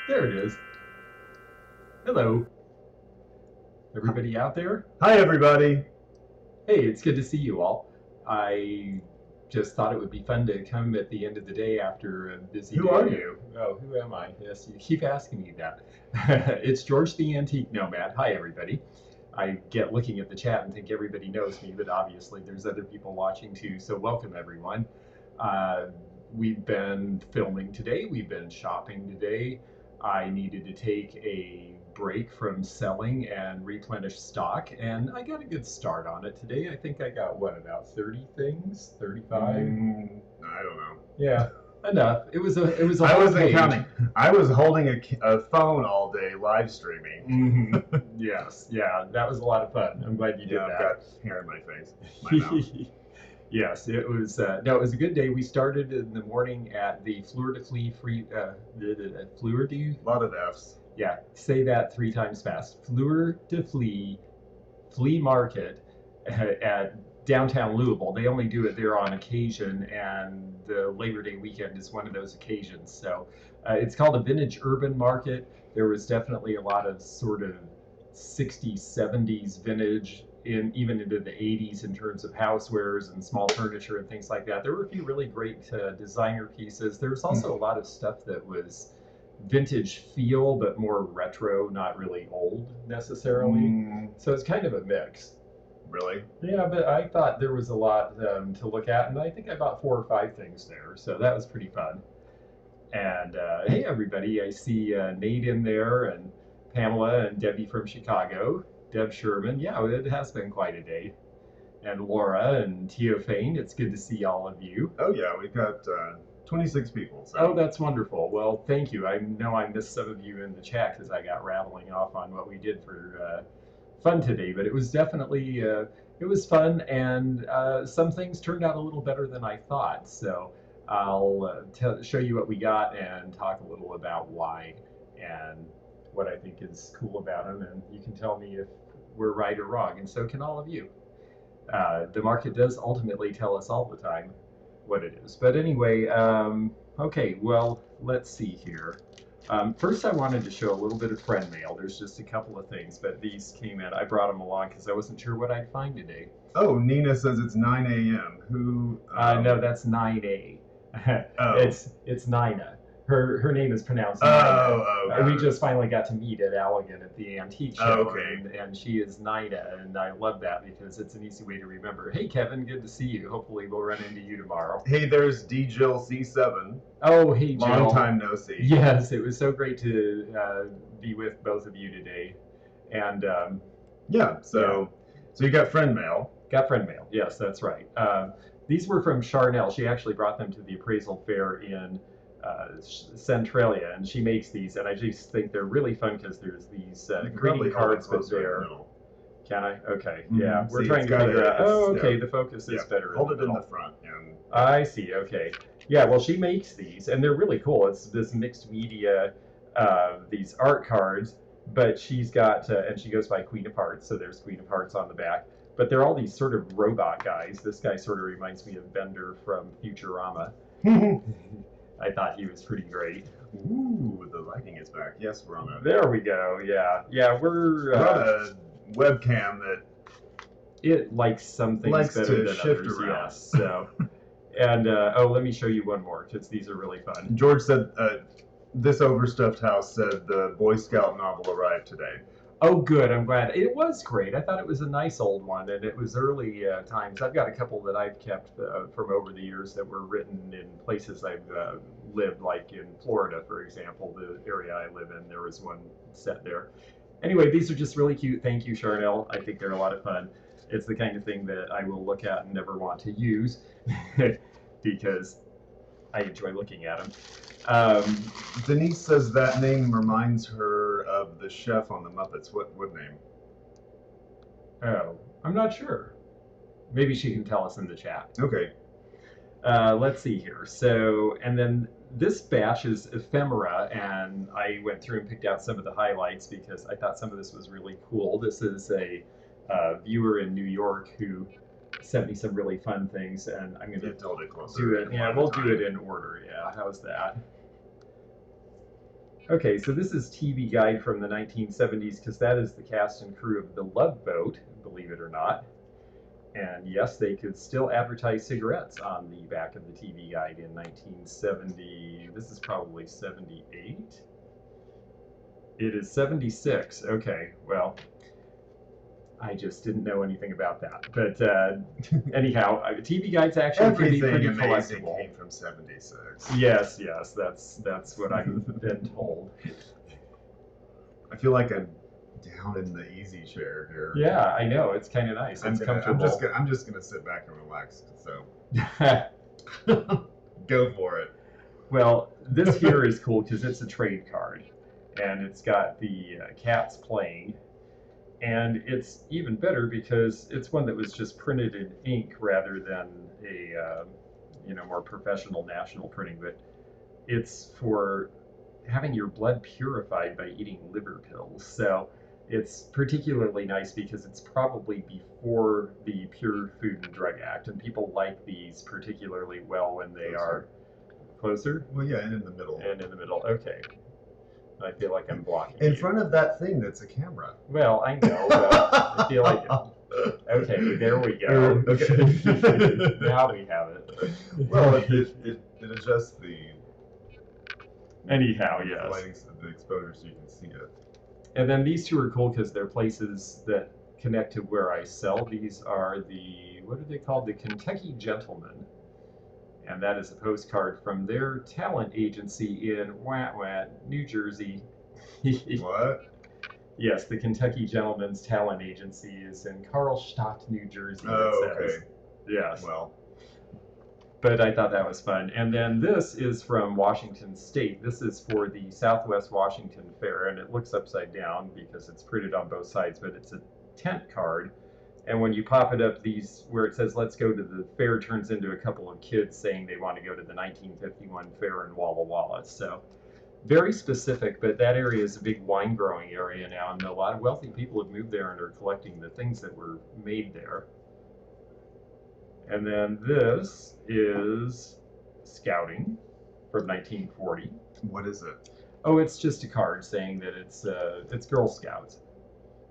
There it is. Hello, everybody out there. Hi, everybody. Hey, it's good to see you all. I just thought it would be fun to come at the end of the day after a busy day. Who are you? Oh, who am I? Yes, you keep asking me that. It's George the Antique Nomad. Hi, everybody. I get looking at the chat and think everybody knows me, but obviously there's other people watching too, so welcome everyone. We've been filming today, we've been shopping today. I needed to take a break from selling and replenish stock, and I got a good start on it today. I think I got, what, about 30 things? 35? I don't know. Yeah, enough. It was a I whole wasn't page. counting. I was holding a phone all day live streaming. Yes, yeah, that was a lot of fun. I'm glad you did I've that. got hair in my face. My mouth. Yes, it was. No, it was a good day. We started in the morning at the Fleur de Flea Fleur de. A lot of F's. Yeah, say that 3 times fast. Fleur de Flea flea market at downtown Louisville. They only do it there on occasion, and the Labor Day weekend is one of those occasions. So it's called a vintage urban market. There was definitely a lot of sort of 60s, 70s vintage, even into the 80s in terms of housewares and small furniture and things like that. There were a few really great designer pieces. There was also a lot of stuff that was vintage feel, but more retro, not really old necessarily. So it's kind of a mix. Really? Yeah, but I thought there was a lot to look at, and I think I bought 4 or 5 things there, so that was pretty fun. And hey, everybody, I see Nate in there, and Pamela and Debbie from Chicago, Deb Sherman. Yeah, it has been quite a day. And Laura and Teofane, it's good to see all of you. Oh, yeah, we've got 26 people. So. Oh, that's wonderful. Well, thank you. I know I missed some of you in the chat because I got rattling off on what we did for fun today, but it was definitely, it was fun, and some things turned out a little better than I thought. So I'll show you what we got and talk a little about why and what I think is cool about them, and you can tell me if we're right or wrong, and so can all of you. The market does ultimately tell us all the time what it is. But anyway, okay, well, let's see here. First, I wanted to show a little bit of friend mail. There's just a couple of things, but these came in. I brought them along because I wasn't sure what I'd find today. Oh, Nina says it's 9 a.m. Who? No, that's 9A. Oh. It's Nina. Her name is pronounced Nina. We just finally got to meet at Alligator at the antique show, okay. and she is Nina, and I love that because it's an easy way to remember. Hey, Kevin, good to see you. Hopefully we'll run into you tomorrow. Hey, there's D-Jill C7. Oh, hey, Jill. Long time no see. Yes, it was so great to be with both of you today. And so you got friend mail. Got friend mail, yes, that's right. These were from Charnel. She actually brought them to the appraisal fair in Centralia, and she makes these, and I just think they're really fun because there's these greeting cards, but they're... Can I? Okay, yeah. We're trying to figure out... Oh, okay, the focus is better. Hold it in the front. I see, okay. Yeah, well, she makes these, and they're really cool. It's this mixed media, these art cards, but she's got, and she goes by Queen of Hearts, so there's Queen of Hearts on the back. But they're all these sort of robot guys. This guy sort of reminds me of Bender from Futurama. I thought he was pretty great. Ooh, the lighting is back. Yes, we're on it. There we go, yeah. Yeah, we're a webcam that... It likes some things likes better to than shift others, around. yes. So, and, let me show you one more, because these are really fun. George said, this overstuffed house said the Boy Scout novel arrived today. Oh, good. I'm glad. It was great. I thought it was a nice old one, and it was early times. I've got a couple that I've kept from over the years that were written in places I've lived, like in Florida, for example, the area I live in. There was one set there. Anyway, these are just really cute. Thank you, Charnel. I think they're a lot of fun. It's the kind of thing that I will look at and never want to use because I enjoy looking at them. Denise says that name reminds her of the chef on the Muppets. What name? Oh, I'm not sure. Maybe she can tell us in the chat. Okay. Let's see here. So, and then this batch is Ephemera, and I went through and picked out some of the highlights because I thought some of this was really cool. This is a viewer in New York who sent me some really fun things, and I'm going to do it. Yeah, we'll do it in order. Yeah, how's that? Okay, so this is TV Guide from the 1970s because that is the cast and crew of The Love Boat, believe it or not. And yes, they could still advertise cigarettes on the back of the TV Guide in 1970. This is probably 78. It is 76. Okay, well, I just didn't know anything about that. But anyhow, TV Guides actually can be pretty Everything amazing collectible. came from 76. Yes, that's what I've been told. I feel like I'm down in the easy chair here. Yeah, I know. It's kind of nice. It's comfortable. I'm just gonna sit back and relax. So go for it. Well, this here is cool because it's a trade card, and it's got the cats playing, and it's even better because it's one that was just printed in ink rather than a more professional national printing. But it's for having your blood purified by eating liver pills. So it's particularly nice because it's probably before the Pure Food and Drug Act, and people like these particularly well when they are closer. Well, yeah, and in the middle. And in the middle. Okay. I feel like I'm blocking in you. front of that thing that's a camera. Well, I know. I feel like okay, there we go. Okay. Now we have it. Well, it adjusts the Anyhow, yes. lighting, the exposure, so you can see it. And then these two are cool because they're places that connect to where I sell. These are the, what are they called? The Kentucky Gentlemen. And that is a postcard from their talent agency in New Jersey. What? Yes, the Kentucky Gentlemen's Talent Agency is in Karlstadt, New Jersey. Oh, okay. Yes. Well. But I thought that was fun. And then this is from Washington State. This is for the Southwest Washington Fair, and it looks upside down because it's printed on both sides, but it's a tent card. And when you pop it up, these where it says "Let's go to the fair" turns into a couple of kids saying they want to go to the 1951 fair in Walla Walla. So very specific, but that area is a big wine growing area now, and a lot of wealthy people have moved there and are collecting the things that were made there. And then this is Scouting from 1940. What is it? Oh, it's just a card saying that it's Girl Scouts.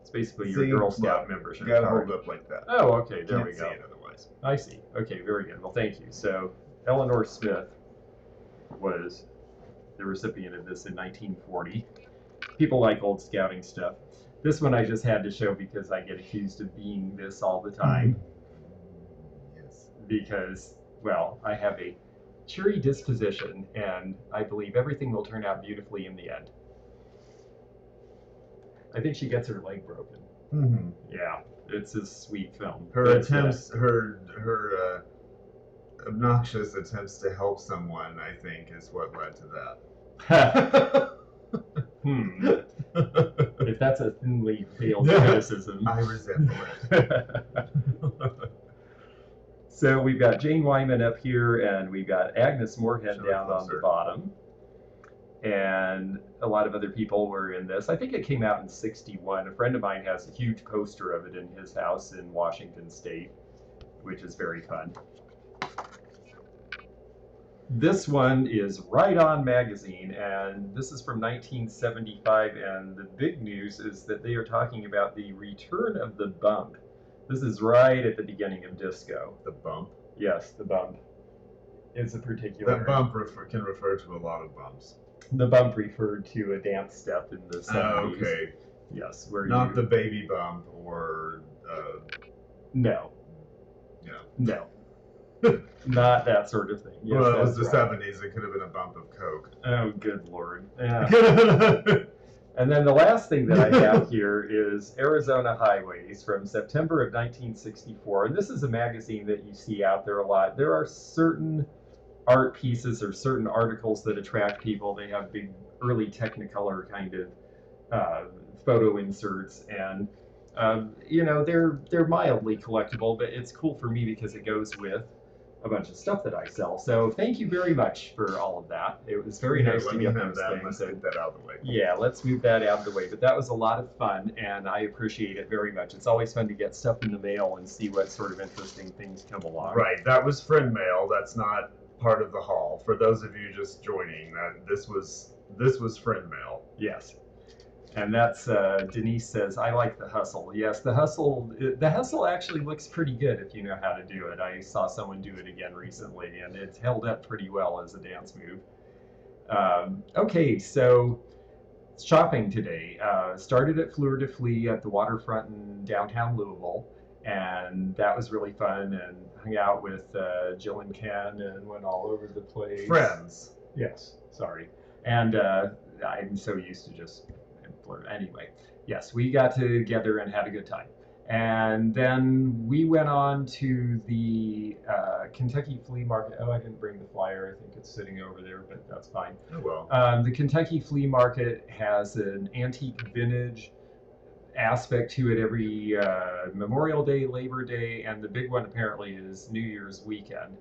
It's basically your Girl Scout membership You gotta card. hold up like that. Oh, okay, there we Can't go. see it otherwise. I see. Okay, very good. Well, thank you. So Eleanor Smith was the recipient of this in 1940. People like old scouting stuff. This one I just had to show because I get accused of being this all the time. Yes. Because, well, I have a cheery disposition, and I believe everything will turn out beautifully in the end. I think she gets her leg broken. Mm-hmm. Yeah, it's a sweet film. Her But, attempts, her obnoxious attempts to help someone, I think, is what led to that. If that's a thinly veiled criticism. I resemble it. So we've got Jane Wyman up here, and we've got Agnes Moorehead down on the bottom. And a lot of other people were in this. I think it came out in '61. A friend of mine has a huge poster of it in his house in Washington State, which is very fun. This one is Right On Magazine, and this is from 1975, and the big news is that they are talking about the return of the bump. This is right at the beginning of disco. The bump? Yes, the bump. It's a particular... That bump can refer to a lot of bumps. The bump referred to a dance step in the 70s. Oh, okay. Yes, where Not the baby bump or... No. Yeah. No. Not that sort of thing. Yes, well, it was the right. 70s. It could have been a bump of coke. Oh, good Lord. Yeah. And then the last thing that I have here is Arizona Highways from September of 1964. And this is a magazine that you see out there a lot. There are certain art pieces or certain articles that attract people. They have big early Technicolor kind of photo inserts, and they're mildly collectible, but it's cool for me because it goes with a bunch of stuff that I sell. So thank you very much for all of that. It was very nice to get those things. Let's get that out of the way. Yeah, let's move that out of the way. But that was a lot of fun, and I appreciate it very much. It's always fun to get stuff in the mail and see what sort of interesting things come along. Right, that was friend mail. That's not part of the haul. For those of you just joining, this was This was friend mail. Yes. And that's Denise says, I like the hustle. Yes, the hustle actually looks pretty good if you know how to do it. I saw someone do it again recently, and it's held up pretty well as a dance move. Okay, so shopping today. Started at Fleur de Flea at the waterfront in downtown Louisville, and that was really fun. And hung out with Jill and Ken, and went all over the place. Friends. Yes, sorry. And I'm so used to just Fleur. Anyway, yes, we got together and had a good time. And then we went on to the Kentucky Flea Market. Oh, I didn't bring the flyer. I think it's sitting over there, but that's fine. Oh well. The Kentucky Flea Market has an antique vintage aspect to it every Memorial Day, Labor Day, and the big one apparently is New Year's weekend.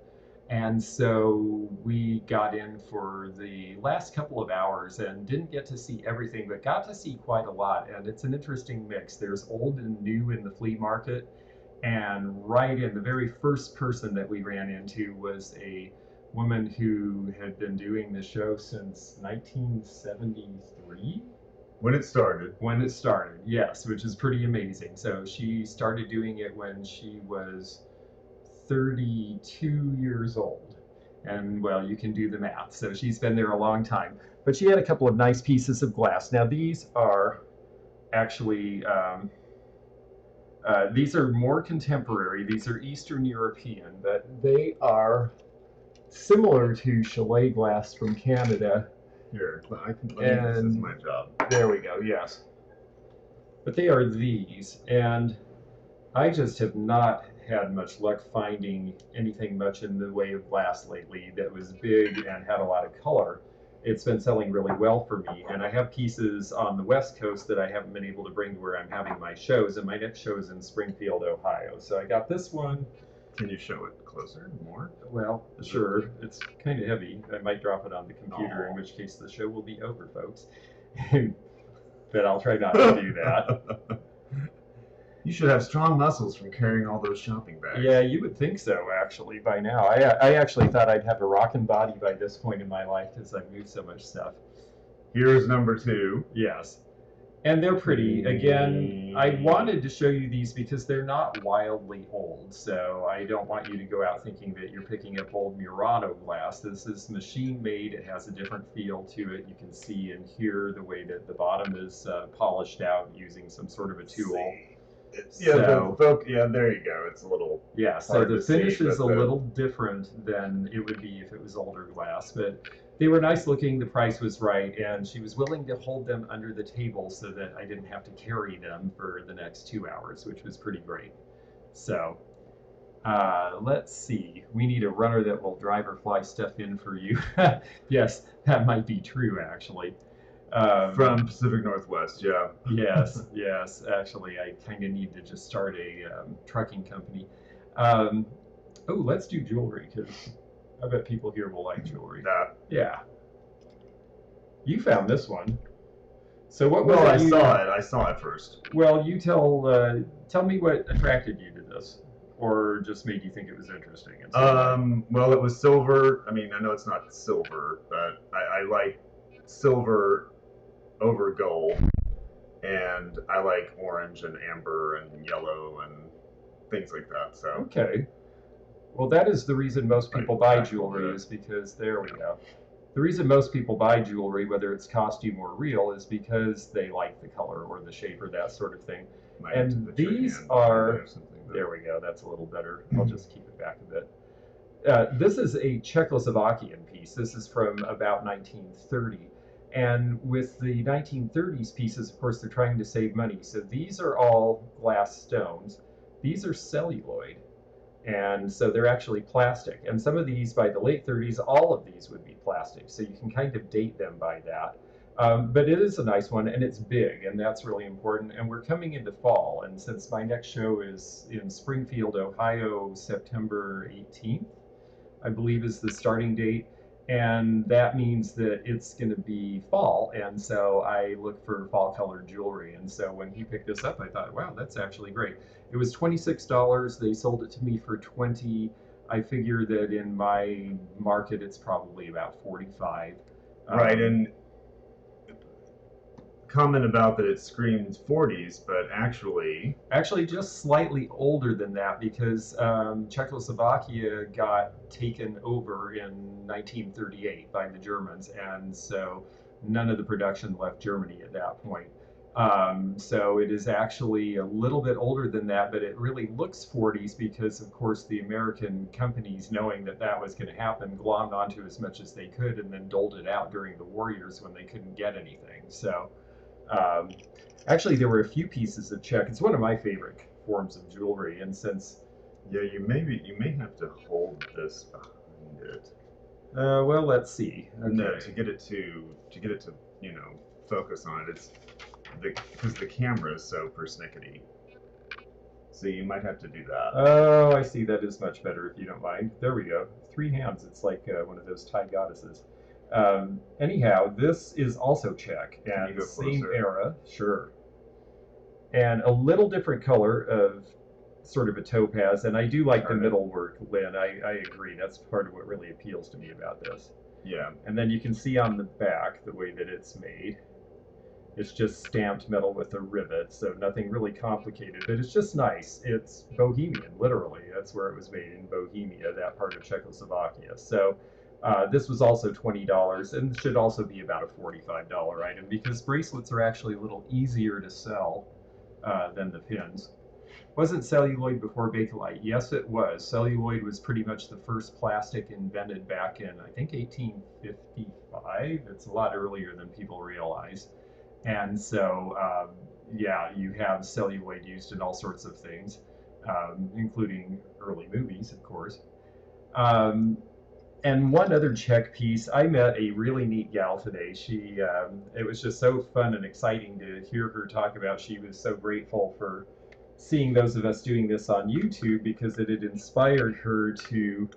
And so we got in for the last couple of hours and didn't get to see everything, but got to see quite a lot. And it's an interesting mix. There's old and new in the flea market. And right in the very first person that we ran into was a woman who had been doing the show since 1973. When it started. When it started, yes, which is pretty amazing. So she started doing it when she was 32 years old. And well, you can do the math. So she's been there a long time. But she had a couple of nice pieces of glass. Now these are actually, these are more contemporary. These are Eastern European, but they are similar to Chalet glass from Canada. Here, this is my job. There we go, yes. But they are these, and I just have not had much luck finding anything much in the way of glass lately that was big and had a lot of color. It's been selling really well for me, and I have pieces on the West Coast that I haven't been able to bring to where I'm having my shows, and my next show is in Springfield, Ohio. So I got this one. Can you show it closer, more? Well, sure. It's kind of heavy. I might drop it on the computer, in which case the show will be over, folks. But I'll try not to do that. You should have strong muscles from carrying all those shopping bags. Yeah, you would think so, actually, by now. I actually thought I'd have a rockin' body by this point in my life because I've moved so much stuff. Here's number 2. Yes. And they're pretty. Again, I wanted to show you these because they're not wildly old, so I don't want you to go out thinking that you're picking up old Murano glass. This is machine made. It has a different feel to it. You can see and hear the way that the bottom is polished out using some sort of a tool. Yeah, there you go. It's a little so the finish is a but little different than it would be if it was older glass, but they were nice looking, the price was right, and she was willing to hold them under the table so that I didn't have to carry them for the next 2 hours, which was pretty great. So let's see. We need a runner that will drive or fly stuff in for you. Yes, that might be true, actually. From Pacific Northwest, yeah. Yes. Actually, I kind of need to just start a trucking company. Oh, let's do jewelry, because I bet people here will like jewelry. Yeah. You found this one. So what was it? I saw it first. Well, you tell me what attracted you to this, or just made you think it was interesting. Well, it was silver. I mean, I know it's not silver, but I like silver over gold, and I like orange and amber and yellow and things like that. So okay, well, that is the reason most people buy jewelry, is because there we go. The reason most people buy jewelry, whether it's costume or real, is because they like the color or the shape or that sort of thing. And these are, there we go, that's a little better. I'll just keep it back a bit. This is a Czechoslovakian piece. This is from about 1930. And with the 1930s pieces, of course, they're trying to save money. So these are all glass stones. These are celluloid. And so they're actually plastic. And some of these, by the late 30s, all of these would be plastic. So you can kind of date them by that. But it is a nice one, and it's big, and that's really important. And we're coming into fall. And since my next show is in Springfield, Ohio, September 18th, I believe is the starting date. And that means that it's going to be fall, and so I look for fall colored jewelry. And so when he picked this up, I thought, wow, that's actually great. It was $26. They sold it to me for $20. I figure that in my market, it's probably about $45. Right, and comment about that it screams 40s, but actually, just slightly older than that because Czechoslovakia got taken over in 1938 by the Germans, and so none of the production left Germany at that point. So it is actually a little bit older than that, but it really looks 40s because, of course, the American companies, knowing that that was going to happen, glommed onto as much as they could and then doled it out during the war years when they couldn't get anything. So um, actually, there were a few pieces of Czech. It's one of my favorite forms of jewelry, and since yeah, you may have to hold this behind it. well, let's see. Okay. No, to get it to focus on it. It's because the camera is so persnickety. So you might have to do that. Oh, I see. That is much better if you don't mind. There we go. 3 hands. It's like one of those Thai goddesses. Anyhow, this is also Czech and same era, sure, and a little different color of sort of a topaz. And I do like the middle work, Lynn. I agree. That's part of what really appeals to me about this. Yeah. And then you can see on the back the way that it's made. It's just stamped metal with a rivet, so nothing really complicated, but it's just nice. It's Bohemian, literally. That's where it was made, in Bohemia, that part of Czechoslovakia. So this was also $20 and should also be about a $45 item because bracelets are actually a little easier to sell than the pins. Wasn't celluloid before Bakelite? Yes, it was. Celluloid was pretty much the first plastic invented back in, I think, 1855. It's a lot earlier than people realize. And so, yeah, you have celluloid used in all sorts of things, including early movies, of course. And one other Czech piece, I met a really neat gal today. It was just so fun and exciting to hear her talk about. She was so grateful for seeing those of us doing this on YouTube because it had inspired her to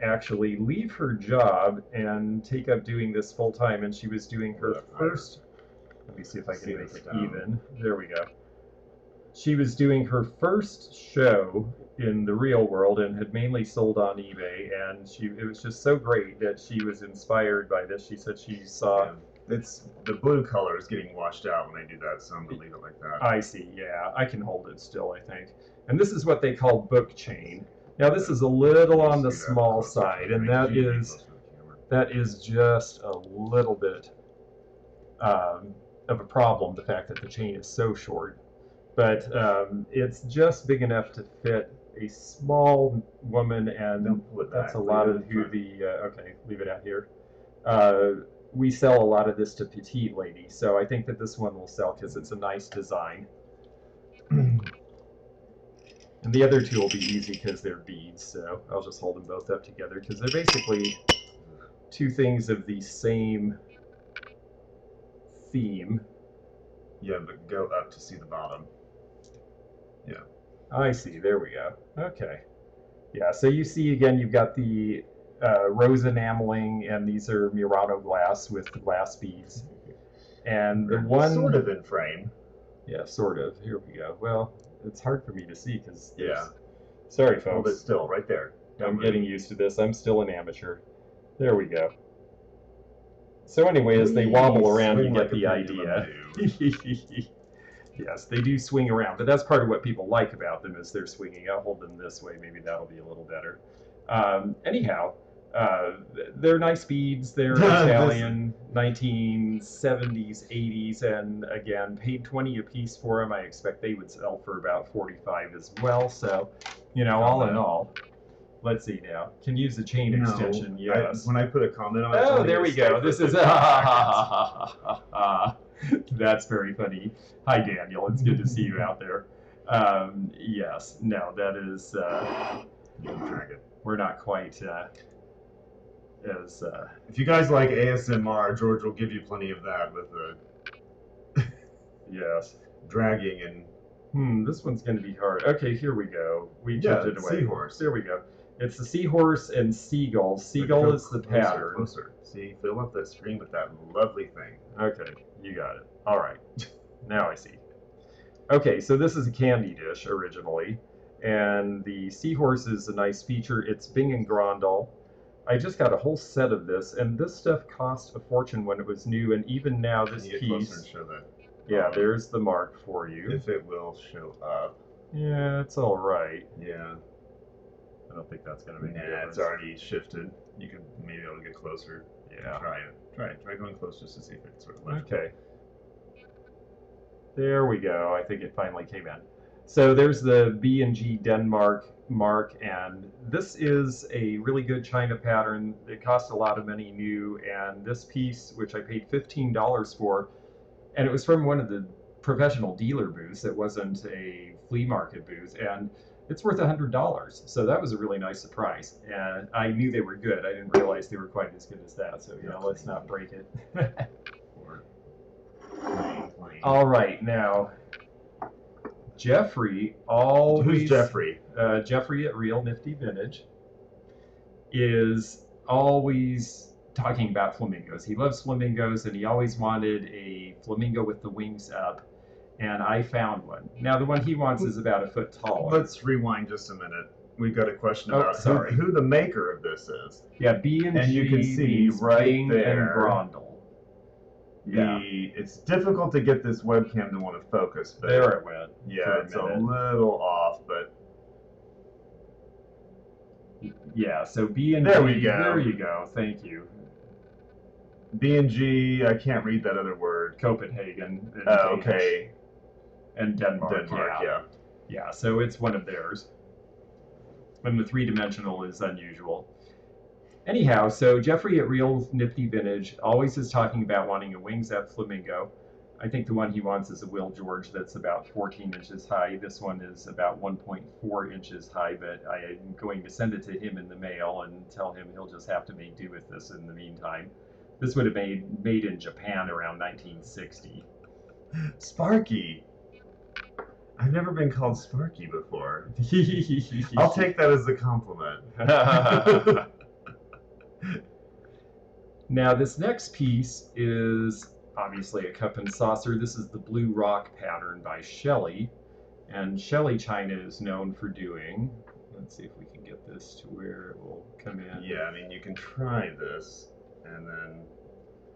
actually leave her job and take up doing this full time. And she was doing her first. Let me see if I can make it even. There we go. She was doing her first show in the real world and had mainly sold on eBay, and it was just so great that she was inspired by this. She said she saw... Yeah. It's the blue color is getting washed out when I do that, so I'm going to leave it like that. I see, yeah. I can hold it still, I think. And this is what they call book chain. Now this is a little on the small side, and that is just a little bit of a problem, the fact that the chain is so short. But it's just big enough to fit a small woman, and that's a lot of who the... okay, leave it out here. We sell a lot of this to petite ladies, so I think that this one will sell because it's a nice design. And the other two will be easy because they're beads, so I'll just hold them both up together because they're basically two things of the same theme. Yeah, but go up to see the bottom. Yeah. I see. There we go. Okay. Yeah, so you see again, you've got the rose enameling, and these are Murano glass with the glass beads. And the one... sort of in frame. Yeah, sort of. Here we go. Well, it's hard for me to see because... Yeah. Sorry, folks. Hold it still, right there. I'm getting used to this. I'm still an amateur. There we go. So anyway, as they wobble around, you get the idea. Yes, they do swing around, but that's part of what people like about them is they're swinging. I'll hold them this way. Maybe that'll be a little better. Anyhow, they're nice beads. They're Italian, 1970s, 80s, and again, paid $20 a piece for them. I expect they would sell for about $45 as well. So, you know, all in all. Let's see now. Can use the chain extension, yes. When I put a comment on it... Oh, there we go. This is... That's very funny. Hi, Daniel. It's good to see you out there. Yes. No, that is... we're not quite as... If you guys like ASMR, George will give you plenty of that with the... yes. Dragging and... this one's going to be hard. Okay, here we go. We jumped it away. Seahorse. There we go. It's the seahorse and seagull. Seagull is the pattern. Closer. See, fill up that screen with that lovely thing. Okay, you got it. All right. Now I see. Okay, so this is a candy dish originally, and the seahorse is a nice feature. It's Bing and Grandal. I just got a whole set of this, and this stuff cost a fortune when it was new, and even now this Can you get piece... closer and show that? Yeah, there's the mark for you. If it will show up. Yeah, it's all right. Yeah. I don't think that's going to make a Nah, difference. it's already shifted. You could maybe be able to get closer. Yeah. Try it. Try going close just to see if it's sort of left. Okay. There we go. I think it finally came in. So there's the B&G Denmark mark, and this is a really good China pattern. It cost a lot of money new, and this piece, which I paid $15 for, and it was from one of the professional dealer booths. It wasn't a flea market booth, and it's worth $100. So that was a really nice surprise. And I knew they were good. I didn't realize they were quite as good as that. So yeah, let's not break it. All right, now Jeffrey always. Who's Jeffrey? Jeffrey at Real Nifty Vintage is always talking about flamingos. He loves flamingos, and he always wanted a flamingo with the wings up, and I found one. Now the one he wants is about a foot taller. Let's rewind just a minute. We've got a question about who the maker of this is. Yeah, B&G, and you can see right Bing there. and Grondel. Yeah. It's difficult to get this webcam to want to focus. But there it went. Yeah, it's a little off, but yeah. So B&G. There we go. There you go. Thank you. B&G. I can't read that other word. Copenhagen. And okay. And Denmark. Yeah. Yeah. So it's one of theirs. And the three-dimensional is unusual. Anyhow, so Jeffrey at Real Nifty Vintage always is talking about wanting a wings up flamingo. I think the one he wants is a Will George that's about 14 inches high. This one is about 1.4 inches high, but I am going to send it to him in the mail and tell him he'll just have to make do with this in the meantime. This would have been made in Japan around 1960. Sparky. I've never been called Sparky before. I'll take that as a compliment. Now this next piece is obviously a cup and saucer. This is the Blue Rock pattern by Shelley, and Shelley China is known for doing, let's see if we can get this to where it will come in. Yeah, I mean you can try this and then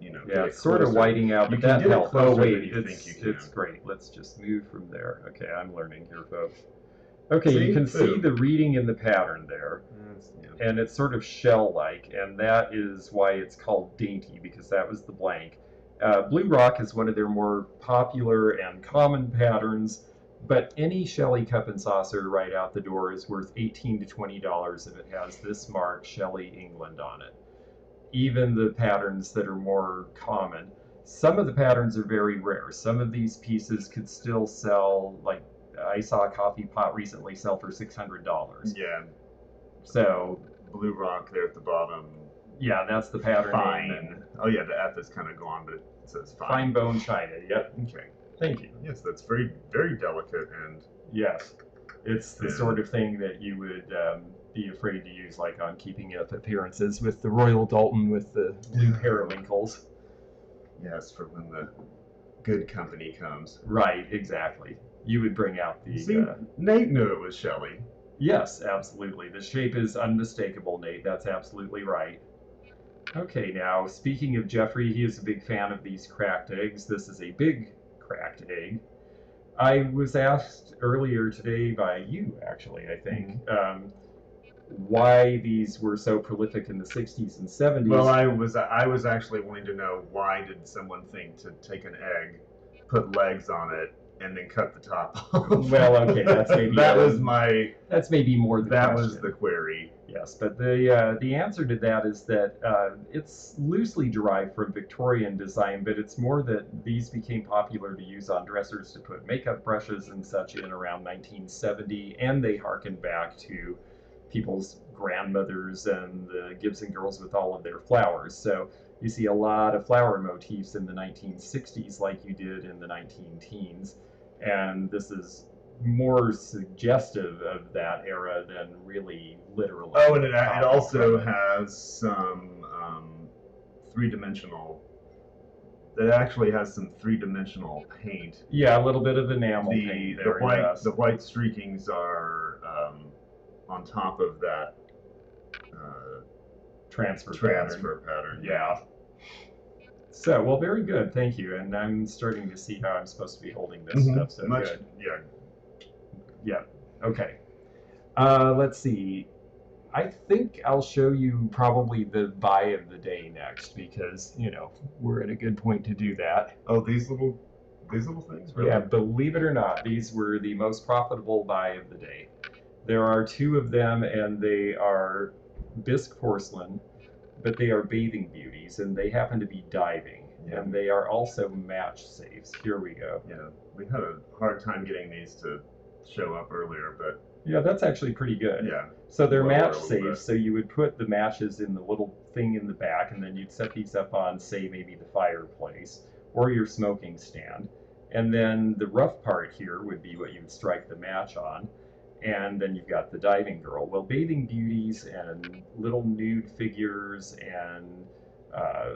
yeah, it's sort of whiting out, but that helps. Oh wait, it's great. Let's just move from there. Okay, I'm learning here, folks. Okay, you can see the reading in the pattern there. And it's sort of shell-like, and that is why it's called dainty, because that was the blank. Blue Rock is one of their more popular and common patterns, but any Shelley cup and saucer right out the door is worth $18 to $20 if it has this mark, Shelley England, on it. Even the patterns that are more common. Some of the patterns are very rare. Some of these pieces could still sell, like I saw a coffee pot recently sell for $600. Yeah. So Blue Rock there at the bottom. Yeah, that's the pattern Fine. name. Oh yeah, the F is kind of gone, but it says fine. Fine bone china. Yep. Okay. Thank you. Yes, that's very, very delicate and. Yes, it's the sort of thing that you would be afraid to use, like on Keeping Up Appearances with the Royal Dalton with the blue periwinkles. Yes, for when the good company comes. Right. Exactly. You would bring out the. See, Nate knew it was Shelley. Yes, absolutely. The shape is unmistakable, Nate. That's absolutely right. Okay, now, speaking of Jeffrey, he is a big fan of these cracked eggs. This is a big cracked egg. I was asked earlier today by you, actually, I think, why these were so prolific in the 60s and 70s. Well, I was actually wanting to know, why did someone think to take an egg, put legs on it, and then cut the top off? Well, okay, that's maybe that's maybe more the that question. Was the query. Yes, but the answer to that is that it's loosely derived from Victorian design, but it's more that these became popular to use on dressers to put makeup brushes and such in around 1970, and they harken back to people's grandmothers and the Gibson girls with all of their flowers. So you see a lot of flower motifs in the 1960s like you did in the 19-teens, and this is more suggestive of that era than really literally. Oh, and it also has some three-dimensional. It actually has some three-dimensional paint. Yeah, a little bit of enamel paint there. The white streakings are on top of that transfer pattern. Yeah. So, well, very good, thank you. And I'm starting to see how I'm supposed to be holding this Mm-hmm. stuff. So Much, good. yeah. Yeah. Okay. Let's see. I think I'll show you probably the buy of the day next because, we're at a good point to do that. Oh, these little things, really? Yeah, believe it or not, these were the most profitable buy of the day. There are two of them, and they are bisque porcelain, but they are bathing beauties, and they happen to be diving, and they are also match safes. Here we go. Yeah, we had a hard time getting these to show up earlier, but Yeah, that's actually pretty good. yeah. So they're Lower match a little safe, bit. so you would put the matches in the little thing in the back, and then you'd set these up on, say, maybe the fireplace or your smoking stand. And then the rough part here would be what you would strike the match on. And then you've got the diving girl. Well, bathing beauties and little nude figures and uh,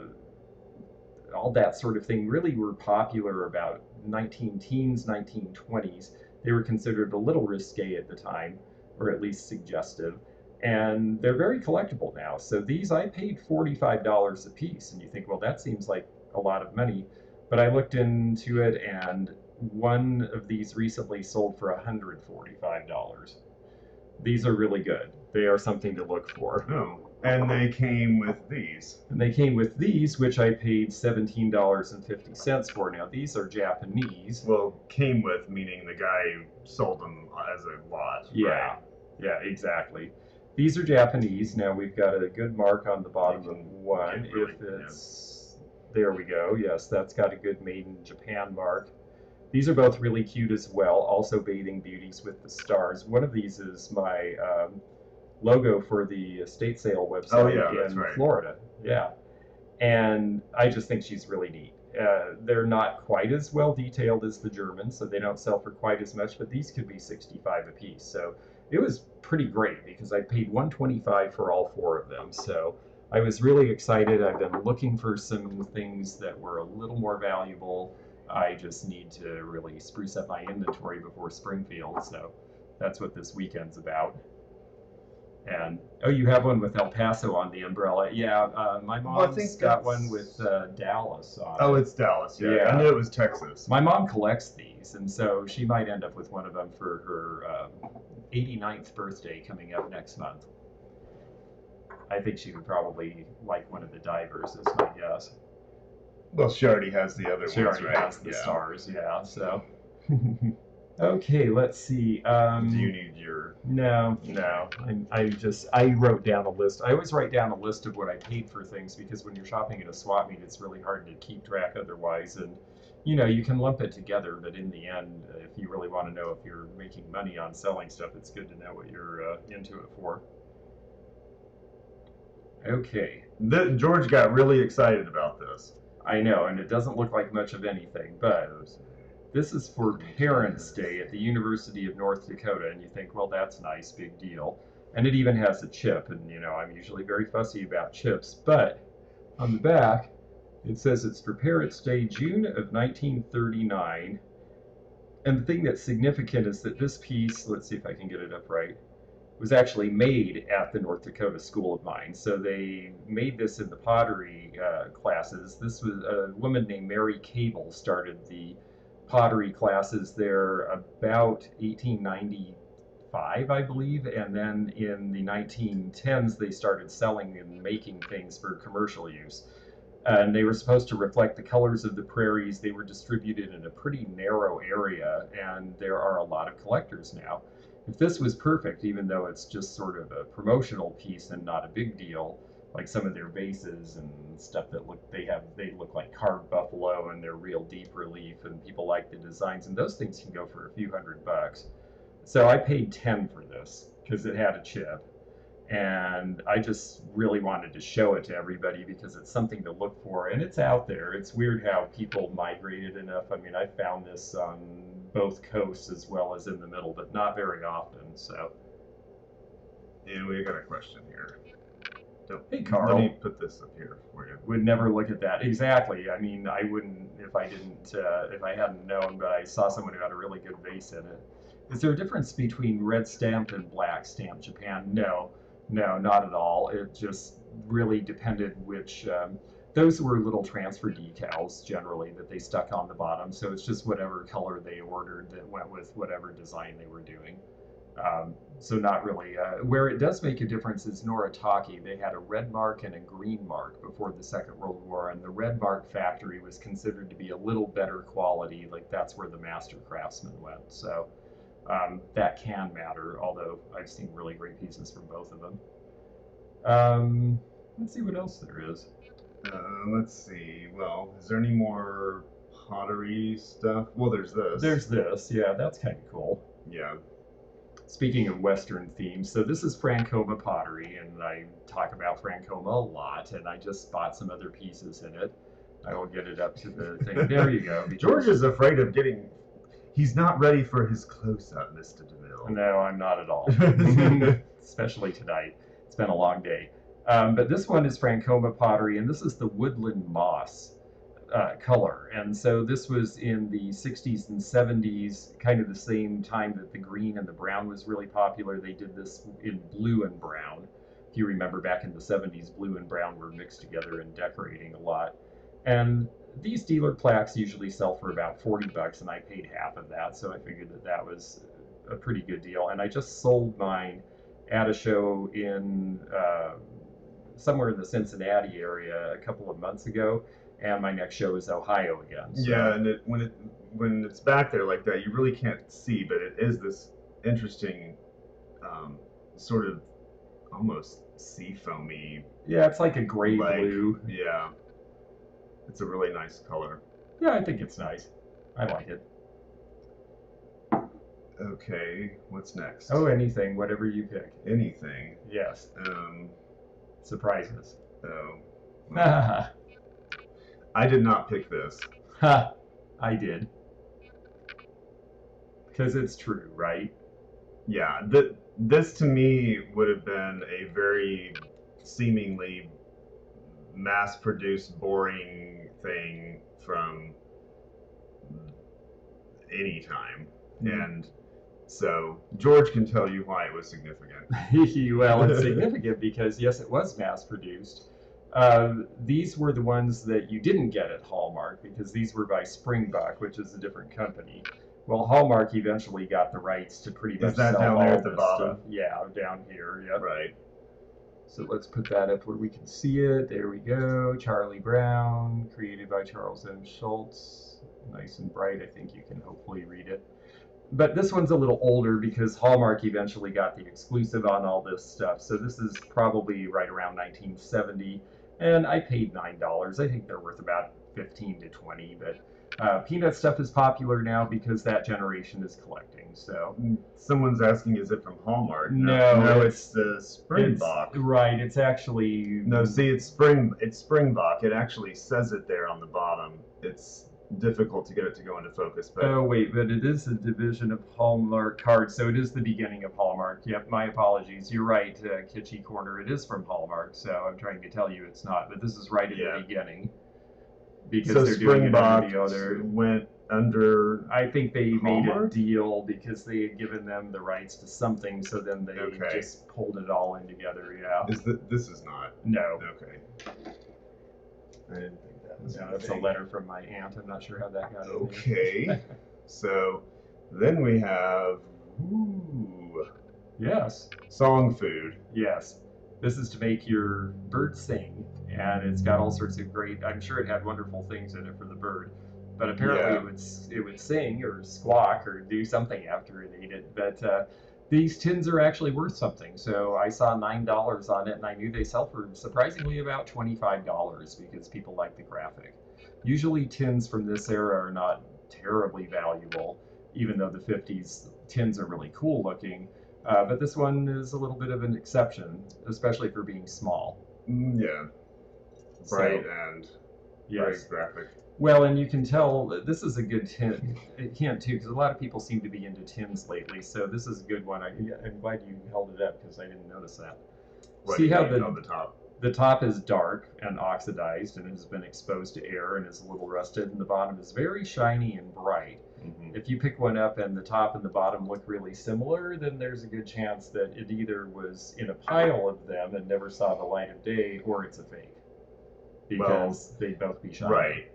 all that sort of thing really were popular about 19 teens, 1920s. They were considered a little risque at the time, or at least suggestive. And they're very collectible now. So these I paid $45 a piece. And you think, well, that seems like a lot of money. But I looked into it, and one of these recently sold for $145. These are really good. They are something to look for. Oh, and they came with these. And they came with these, which I paid $17.50 for. Now, these are Japanese. Well, came with, meaning the guy sold them as a lot. Yeah, right? yeah, exactly. These are Japanese. Now, we've got a good mark on the bottom of one. really- If it's, there we go. Yes, that's got a good Made in Japan mark. These are both really cute as well. Also bathing beauties with the stars. One of these is my logo for the estate sale website in Florida. Yeah. And I just think she's really neat. They're not quite as well detailed as the Germans, so they don't sell for quite as much, but these could be 65 a piece. So it was pretty great because I paid 125 for all four of them. So I was really excited. I've been looking for some things that were a little more valuable. I just need to really spruce up my inventory before Springfield, so that's what this weekend's about. And oh, you have one with El Paso on the umbrella. Yeah, my mom's got one with Dallas on it. Oh, it's Dallas. Yeah, I knew it was Texas. My mom collects these, and so she might end up with one of them for her 89th birthday coming up next month. I think she would probably like one of the divers, is my guess. Well, she already has the other ones, She already has the stars, yeah, so. Okay, let's see. Do you need your... No. I wrote down a list. I always write down a list of what I paid for things because when you're shopping at a swap meet, it's really hard to keep track otherwise. And, you can lump it together, but in the end, if you really want to know if you're making money on selling stuff, it's good to know what you're into it for. Okay. George got really excited about this. I know, and it doesn't look like much of anything, but this is for Parents' Day at the University of North Dakota, and you think, well, that's nice, big deal. And it even has a chip, and I'm usually very fussy about chips, but on the back, it says it's for Parents' Day, June of 1939. And the thing that's significant is that this piece, let's see if I can get it up right, was actually made at the North Dakota School of Mines. So they made this in the pottery classes. This was a woman named Mary Cable started the pottery classes there about 1895, I believe, and then in the 1910s they started selling and making things for commercial use. And they were supposed to reflect the colors of the prairies. They were distributed in a pretty narrow area, and there are a lot of collectors now. If this was perfect, even though it's just sort of a promotional piece and not a big deal, like some of their vases and stuff that they look like carved buffalo and they're real deep relief and people like the designs, and those things can go for a few $100. So I paid 10 for this because it had a chip, and I just really wanted to show it to everybody because it's something to look for, and it's out there. It's weird how people migrated enough. I mean, I found this on both coasts as well as in the middle, but not very often, so. And we got a question here. Hey, Carl. Let me put this up here for you. Would never look at that. Exactly. I mean, I wouldn't if I hadn't known, but I saw someone who had a really good vase in it. Is there a difference between red stamped and black stamped Japan? No, not at all. It just really depended which. those were little transfer decals generally that they stuck on the bottom. So it's just whatever color they ordered that went with whatever design they were doing. So not really. Where it does make a difference is Noritake. They had a red mark and a green mark before the Second World War, and the red mark factory was considered to be a little better quality. Like that's where the master craftsman went. So that can matter, although I've seen really great pieces from both of them. Let's see what else there is. Let's see. Well, is there any more pottery stuff? Well, there's this. There's this. Yeah, that's kind of cool. Yeah. Speaking of Western themes, so this is Francoma pottery, and I talk about Francoma a lot, and I just bought some other pieces in it. I will get it up to the thing. There you go. George is afraid of getting... He's not ready for his close-up, Mr. DeMille. No, I'm not at all. Especially tonight. It's been a long day. But this one is Francoma pottery, and this is the woodland moss color. And so this was in the 60s and 70s, kind of the same time that the green and the brown was really popular. They did this in blue and brown. If you remember back in the 70s, blue and brown were mixed together in decorating a lot. And these dealer plaques usually sell for about $40, and I paid half of that, so I figured that that was a pretty good deal. And I just sold mine at a show in somewhere in the Cincinnati area a couple of months ago, and my next show is Ohio again. So. Yeah, and when it's back there like that, you really can't see, but it is this interesting sort of almost sea foamy. Yeah, it's like a gray blue. Yeah, it's a really nice color. Yeah, I think it's nice. I like it. Okay, what's next? Oh, anything, whatever you pick. Anything. Yes. Surprises. Oh. Well, I did not pick this. Ha! I did. Because it's true, right? Yeah. This to me would have been a very seemingly mass-produced, boring thing from any time. Mm-hmm. And so George can tell you why it was significant. Well, it's significant because, yes, it was mass-produced. These were the ones that you didn't get at Hallmark because these were by Springbok, which is a different company. Well, Hallmark eventually got the rights to pretty much sell down all there at the this bottom? stuff. Yeah, down here. Yep. Right. So let's put that up where we can see it. There we go. Charlie Brown, created by Charles M. Schultz. Nice and bright. I think you can hopefully read it. But this one's a little older because Hallmark eventually got the exclusive on all this stuff. So this is probably right around 1970. And I paid $9. I think they're worth about 15 to 20. But peanut stuff is popular now because that generation is collecting. So someone's asking, is it from Hallmark? No, it's the Springbok. Right, it's actually see, it's Springbok. It actually says it there on the bottom. It's difficult to get it to go into focus. But oh wait, but it is a division of Hallmark cards, so it is the beginning of Hallmark. Yep, my apologies. You're right, Kitschy Corner. It is from Hallmark, so I'm trying to tell you it's not. But this is right at the beginning. Because so they're doing it under Springbok the other. Went under. I think they Hallmark? made a deal because they had given them the rights to something, so then they just pulled it all in together. Yeah. This is not. No. Okay. I didn't think that was. No, that's a letter from my aunt. I'm not sure how that got in there. Okay. So then we have. Ooh. Yes. Song food. Yes. This is to make your bird sing, and it's got all sorts of great. I'm sure it had wonderful things in it for the bird, but apparently it would sing or squawk or do something after it ate it. But these tins are actually worth something. So I saw $9 on it, and I knew they sell for surprisingly about $25 because people like the graphic. Usually tins from this era are not terribly valuable, even though the 50s tins are really cool looking. But this one is a little bit of an exception, especially for being small. Yeah. Bright and very graphic. Well, and you can tell that this is a good hint too, because a lot of people seem to be into tins lately. So this is a good one. I'm glad you held it up because I didn't notice that. See how the top is dark and oxidized and it has been exposed to air and is a little rusted, and the bottom is very shiny and bright. Mm-hmm. If you pick one up and the top and the bottom look really similar, then there's a good chance that it either was in a pile of them and never saw the light of day, or it's a fake. because they'd both be shiny. Right.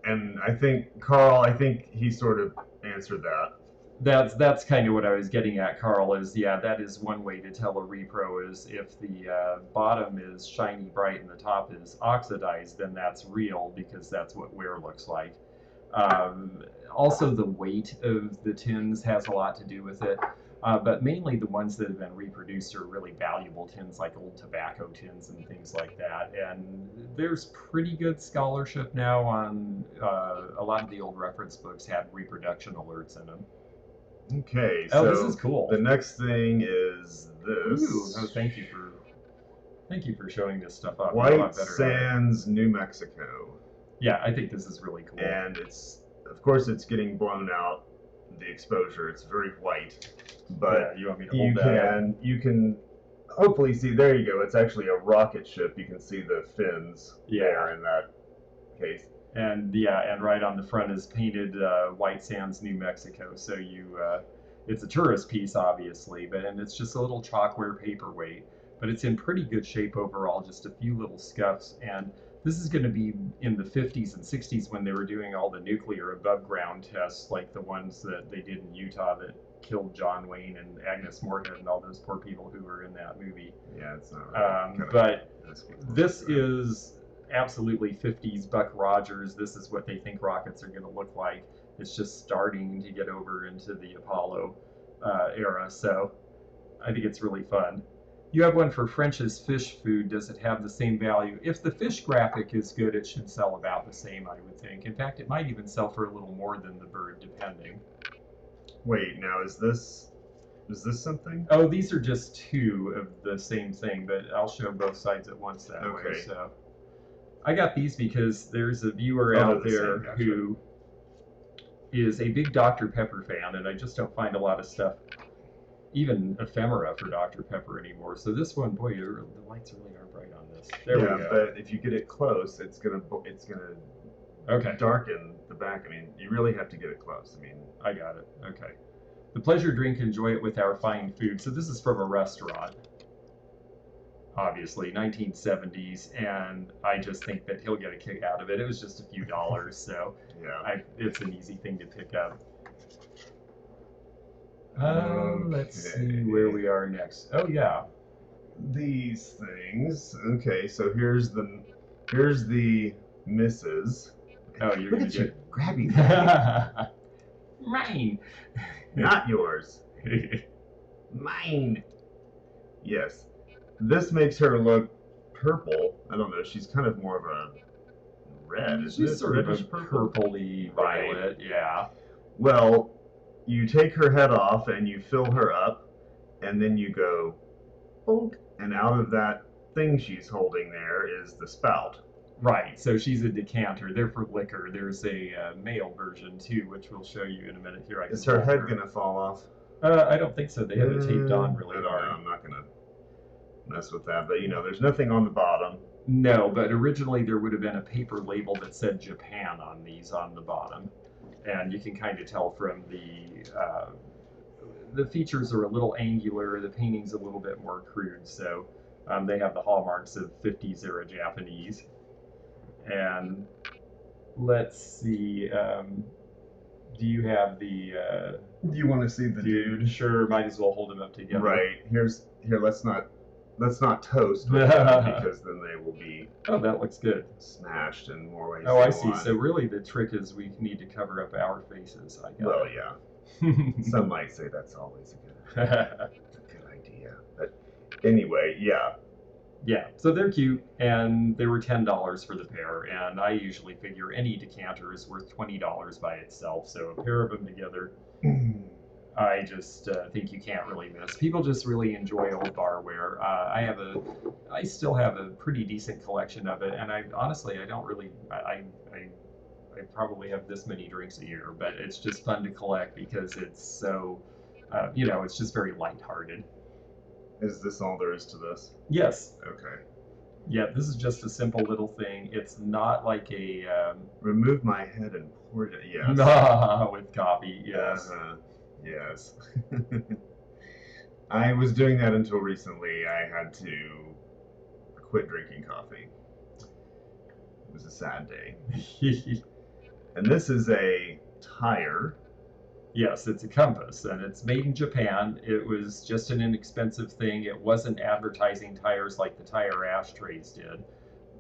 And I think Carl, he sort of answered that. That's kind of what I was getting at, Carl. Is that is one way to tell a repro is if the bottom is shiny bright and the top is oxidized, then that's real because that's what wear looks like. Also, the weight of the tins has a lot to do with it. But mainly the ones that have been reproduced are really valuable tins, like old tobacco tins and things like that. And there's pretty good scholarship now on a lot of the old reference books have reproduction alerts in them. Okay, Oh, so this is cool. the next thing is this. Ooh, oh, thank you for showing this stuff off. White Sands, New Mexico. Yeah, I think this is really cool. And of course, it's getting blown out. The exposure, it's very white, but you want me to hold that? You can hopefully see. There you go. It's actually a rocket ship. You can see the fins there in that case. And and right on the front is painted White Sands, New Mexico. So it's a tourist piece, obviously, and it's just a little chalkware paperweight, but it's in pretty good shape overall. Just a few little scuffs, and this is going to be in the 50s and 60s when they were doing all the nuclear above ground tests, like the ones that they did in Utah that killed John Wayne and Agnes Moorehead and all those poor people who were in that movie. Yeah, it's not right. But this is absolutely 50s Buck Rogers. This is what they think rockets are going to look like. It's just starting to get over into the Apollo era, so I think it's really fun. You have one for French's Fish Food. Does it have the same value? If the fish graphic is good, it should sell about the same, I would think. In fact, it might even sell for a little more than the bird, depending. Wait, now is this something? Oh, these are just two of the same thing, but I'll show both sides at once that way. So I got these because there's a viewer out there who is a big Dr. Pepper fan, and I just don't find a lot of stuff, even ephemera for Dr. Pepper anymore. So this one, boy, the lights really are bright on this. There we go. But if you get it close, it's gonna darken the back. I mean, you really have to get it close. I mean, I got it. Okay. The pleasure drink, enjoy it with our fine food. So this is from a restaurant, obviously, 1970s, and I just think that he'll get a kick out of it. It was just a few dollars, so it's an easy thing to pick up. Let's see where we are next. Oh yeah, these things. Okay, so here's the misses. Oh, you're gonna get grabby. Mine. Not yours. Mine. Yes. This makes her look purple. I don't know. She's kind of more of a red. She's sort of a purpley violet. Yeah. Well, you take her head off and you fill her up, and then you go, bonk, and out of that thing she's holding there is the spout. Right, so she's a decanter. They're for liquor. There's a male version too, which we'll show you in a minute here. Is her head gonna fall off? I don't think so. They have it taped on really hard. I'm not gonna mess with that, but there's nothing on the bottom. No, but originally there would have been a paper label that said Japan on these on the bottom. And you can kind of tell from the features are a little angular, the painting's a little bit more crude, so they have the hallmarks of 50s era Japanese. And let's see, do you have the... do you want to see the dude? Sure, might as well hold them up together. Right, here, let's not toast with them because then they will be that looks good. Smashed in more ways I see. So really the trick is we need to cover up our faces. I guess. Well, yeah. Some might say that's always a good idea. But anyway, yeah. Yeah, so they're cute, and they were $10 for the pair, and I usually figure any decanter is worth $20 by itself, so a pair of them together, I just think you can't really miss. People just really enjoy old barware. I still have a pretty decent collection of it, and I don't really, I probably have this many drinks a year, but it's just fun to collect because it's so, it's just very lighthearted. Is this all there is to this? Yes. Okay. Yeah, this is just a simple little thing. It's not like a... Remove my head and pour it... Yes. With coffee, yes. Yes. I was doing that until recently. I had to quit drinking coffee. was a sad day. And this is a tire. Yes, it's a compass, and it's made in Japan. It was just an inexpensive thing. It wasn't advertising tires like the tire ashtrays did,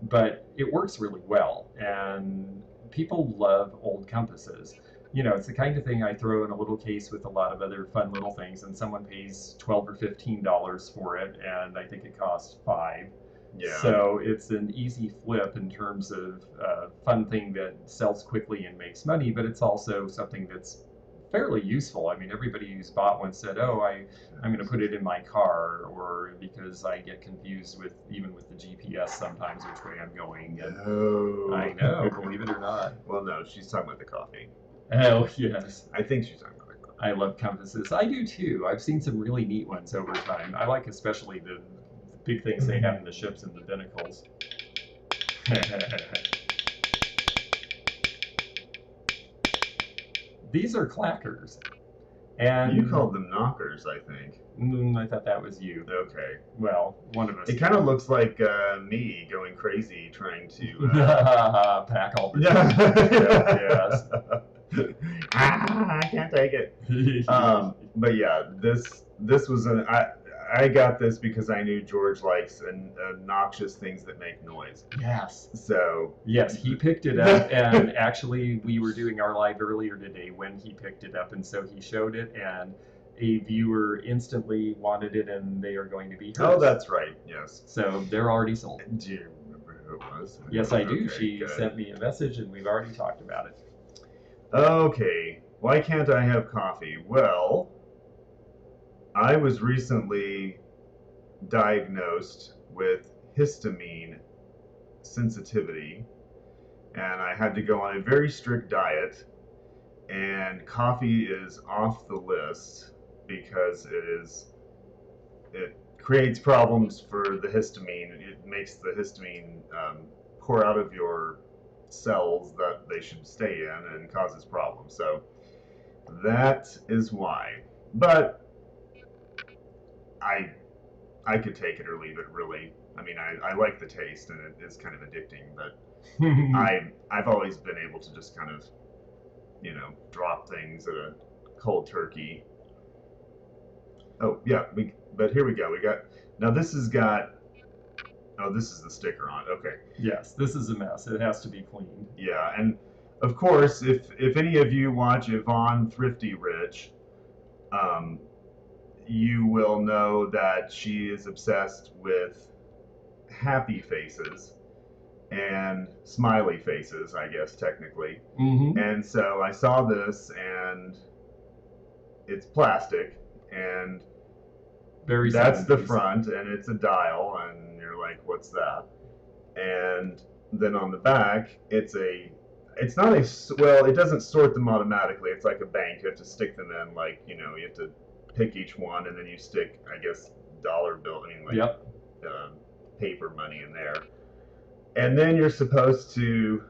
but it works really well, and people love old compasses. It's the kind of thing I throw in a little case with a lot of other fun little things, and someone pays $12 or $15 for it, and I think it costs $5. Yeah. So it's an easy flip in terms of a fun thing that sells quickly and makes money, but it's also something that's fairly useful. I mean, everybody who's bought one said, "Oh, I'm going to put it in my car," or because I get confused with even with the GPS sometimes which way I'm going. And No. I know, believe it or not. Well, no, she's talking about the coffee. Oh, yes. I think she's talking about the coffee. I love compasses. I do too. I've seen some really neat ones over time. I like especially the big things they have in the ships and the binnacles. These are clackers. And you called them knockers, I think. I thought that was you. Okay. Well, one of us. It kind of looks like me going crazy trying to pack all the yes. I can't take it. But yeah, this was an I got this because I knew George likes obnoxious things that make noise. Yes. So yes, he picked it up, and actually we were doing our live earlier today when he picked it up, and so he showed it, and a viewer instantly wanted it, and they are going to be hers. Oh, that's right. Yes. So they're already sold. Do you remember who it was? Yes, I do. Okay, She good. sent me a message, and we've already talked about it. Okay. Why can't I have coffee? Well, I was recently diagnosed with histamine sensitivity, and I had to go on a very strict diet, and coffee is off the list because it creates problems for the histamine. It makes the histamine pour out of your cells that they should stay in and causes problems. So that is why. But I could take it or leave it, really. I mean, I like the taste, and it is kind of addicting, but I've always been able to just kind of, drop things at a cold turkey. Oh, yeah, but here we go. Now this has got, this is the sticker on it. Okay. Yes, this is a mess. It has to be cleaned. Yeah, and of course, if any of you watch Yvonne Thrifty Rich, you will know that she is obsessed with happy faces and smiley faces, I guess, technically. Mm-hmm. And so I saw this, and it's plastic, and Very that's the 70s. front, and it's a dial, and you're like, what's that? And then on the back, it doesn't sort them automatically. It's like a bank. You have to stick them in, like, you have to pick each one, and then you stick, I guess, dollar bill, Yep. Paper money in there. And then you're supposed to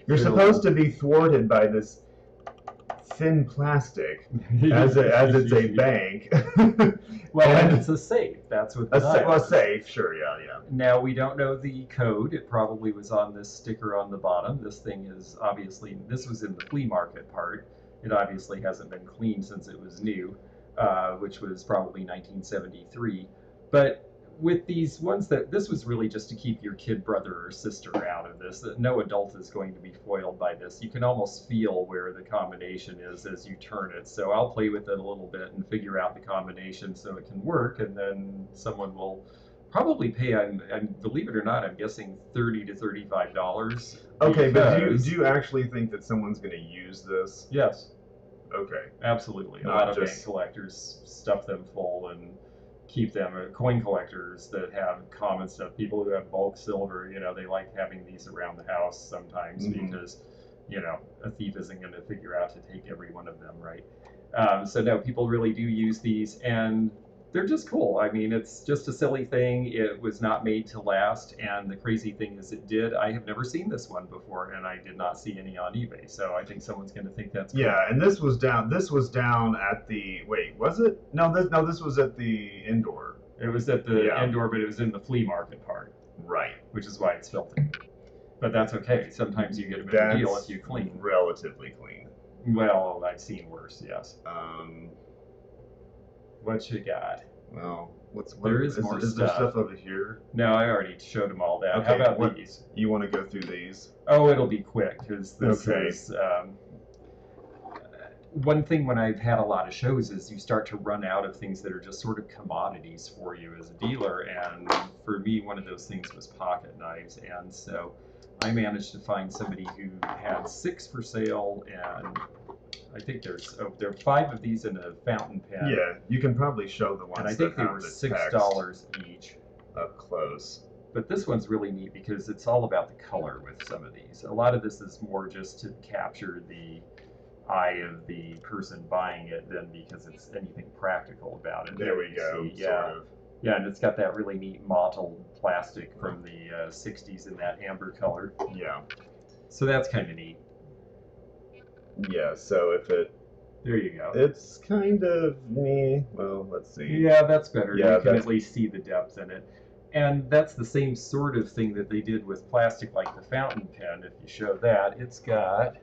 be thwarted by this thin plastic as it's a bank. Well, and it's a safe. That's what a safe, sure, yeah. Now, we don't know the code. It probably was on this sticker on the bottom. This thing is obviously, this was in the flea market part. It obviously hasn't been cleaned since it was new, which was probably 1973. But with these ones this was really just to keep your kid brother or sister out of this. No adult is going to be foiled by this. You can almost feel where the combination is as you turn it. So I'll play with it a little bit and figure out the combination so it can work, and then someone will probably pay, I'm believe it or not, I'm guessing $30 to $35. Okay, but do you actually think that someone's going to use this? Yes. Okay. Absolutely. A lot of bank collectors stuff them full and keep them. Coin collectors that have common stuff, people who have bulk silver, they like having these around the house sometimes because, a thief isn't going to figure out to take every one of them, right? So no, people really do use these, and they're just cool. I mean, it's just a silly thing. It was not made to last, and the crazy thing is it did. I have never seen this one before, and I did not see any on eBay, so I think someone's going to think that's cool. Yeah, and this was down at the, wait, was it? No, this was at the indoor. It was at the indoor, but it was in the flea market part. Right. Which is why it's filthy. But that's okay. Sometimes you get a better deal if you clean. Relatively clean. Well, I've seen worse, yes. Um, What you got? well, There is more is there stuff. stuff over here? No, I already showed them all that. Okay, How about these? You want to go through these? Oh, it'll be quick because this Okay. is one thing when I've had a lot of shows is you start to run out of things that are just sort of commodities for you as a dealer. And for me, one of those things was pocket knives. And so I managed to find somebody who had 6 for sale, and I think there are 5 of these in a fountain pen. Yeah, you can probably show the ones And I think that they have were the $6 each. text up close. But this one's really neat because it's all about the color with some of these. A lot of this is more just to capture the eye of the person buying it than because it's anything practical about it. There we go. See, yeah. Sort of. Yeah, and it's got that really neat mottled plastic from the 60s in that amber color. Yeah. So that's kind of neat. Yeah, so if it... There you go. It's kind of me. Well, let's see. Yeah, that's better. Yeah, you can at least see the depth in it. And that's the same sort of thing that they did with plastic like the fountain pen. If you show that, it's got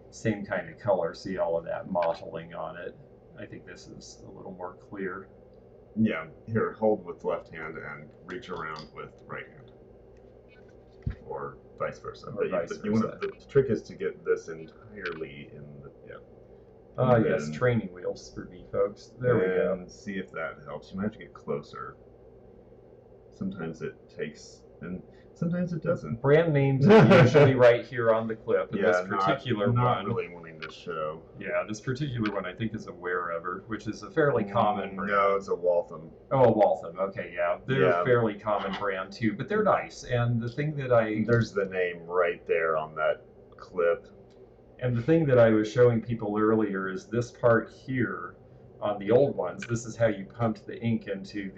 same kind of color. See all of that mottling on it. I think this is a little more clear. Yeah, here, hold with left hand and reach around with right hand. Or vice versa. Or vice versa. The trick is to get this entirely in the... Yeah. Ah, yes, training wheels for me, folks. There we go. And see if that helps. You might have to get closer. Sometimes it takes, and sometimes it doesn't. Brand names are usually right here on the clip. And this particular not one, really wanting to show. Yeah, this particular one I think is a Wherever, which is a fairly common brand. No, it's a Waltham. Oh, a Waltham. Okay, yeah. They're a fairly common brand too, but they're nice. And the thing that There's the name right there on that clip. And the thing that I was showing people earlier is this part here on the old ones. This is how you pumped the ink into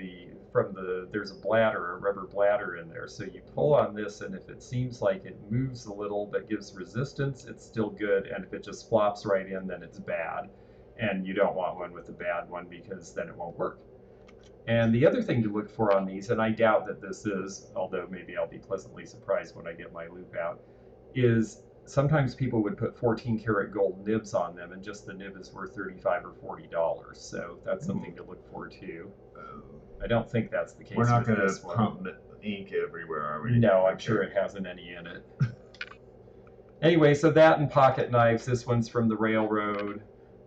there's a bladder, a rubber bladder in there. So you pull on this, and if it seems like it moves a little but gives resistance, it's still good. And if it just flops right in, then it's bad. And you don't want one with a bad one because then it won't work. And the other thing to look for on these, and I doubt that this is, although maybe I'll be pleasantly surprised when I get my loop out, is sometimes people would put 14 karat gold nibs on them, and just the nib is worth $35 or $40. So that's something to look for too. I don't think that's the case. We're not going to pump ink everywhere, are we? No, I'm sure it hasn't any in it. Anyway, so that and pocket knives. This one's from the railroad.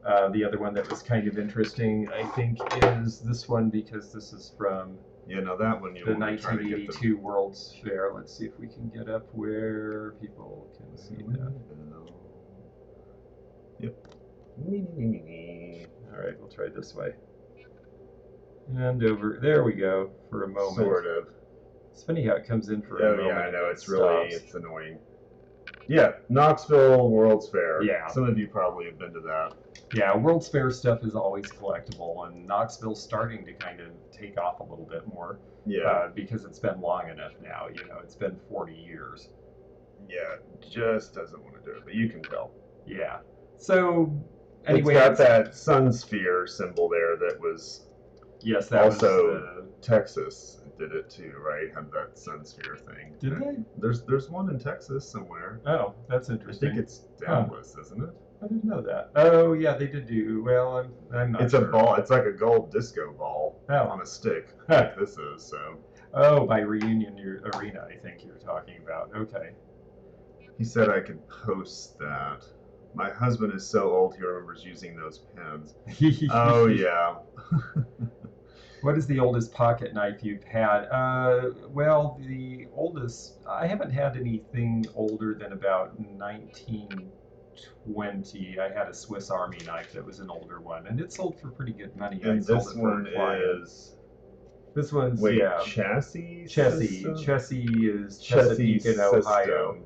The other one that was kind of interesting, I think, is this one because this is from that one the 1982 World's Fair. Let's see if we can get up where people can see that. Yep. All right, we'll try this way. And over. There we go, for a moment. Sort of. It's funny how it comes in for a moment. Yeah, I know. It's annoying. Yeah, Knoxville World's Fair. Yeah. Some of you probably have been to that. Yeah, World's Fair stuff is always collectible, and Knoxville's starting to kind of take off a little bit more. Yeah. Because it's been long enough now. It's been 40 years. Yeah, just doesn't want to do it, but you can tell. Yeah. So, anyway. It's got that sun sphere symbol there that was... Yes, that also Texas did it too, right? Had that sun sphere thing. Did they? There's one in Texas somewhere. Oh, that's interesting. I think it's Dallas, isn't it? I didn't know that. Oh, yeah, they did do. Well, I'm not It's sure. a ball. It's like a gold disco ball on a stick, like this is. So. Oh, by Reunion Arena, I think you're talking about. Okay. He said I could post that. My husband is so old he remembers using those pens. Oh yeah. What is the oldest pocket knife you've had? Well, the oldest, I haven't had anything older than about 1920. I had a Swiss Army knife that was an older one, and it sold for pretty good money. And this one is... This one's, Chassis? Chessie is Chesapeake in Ohio.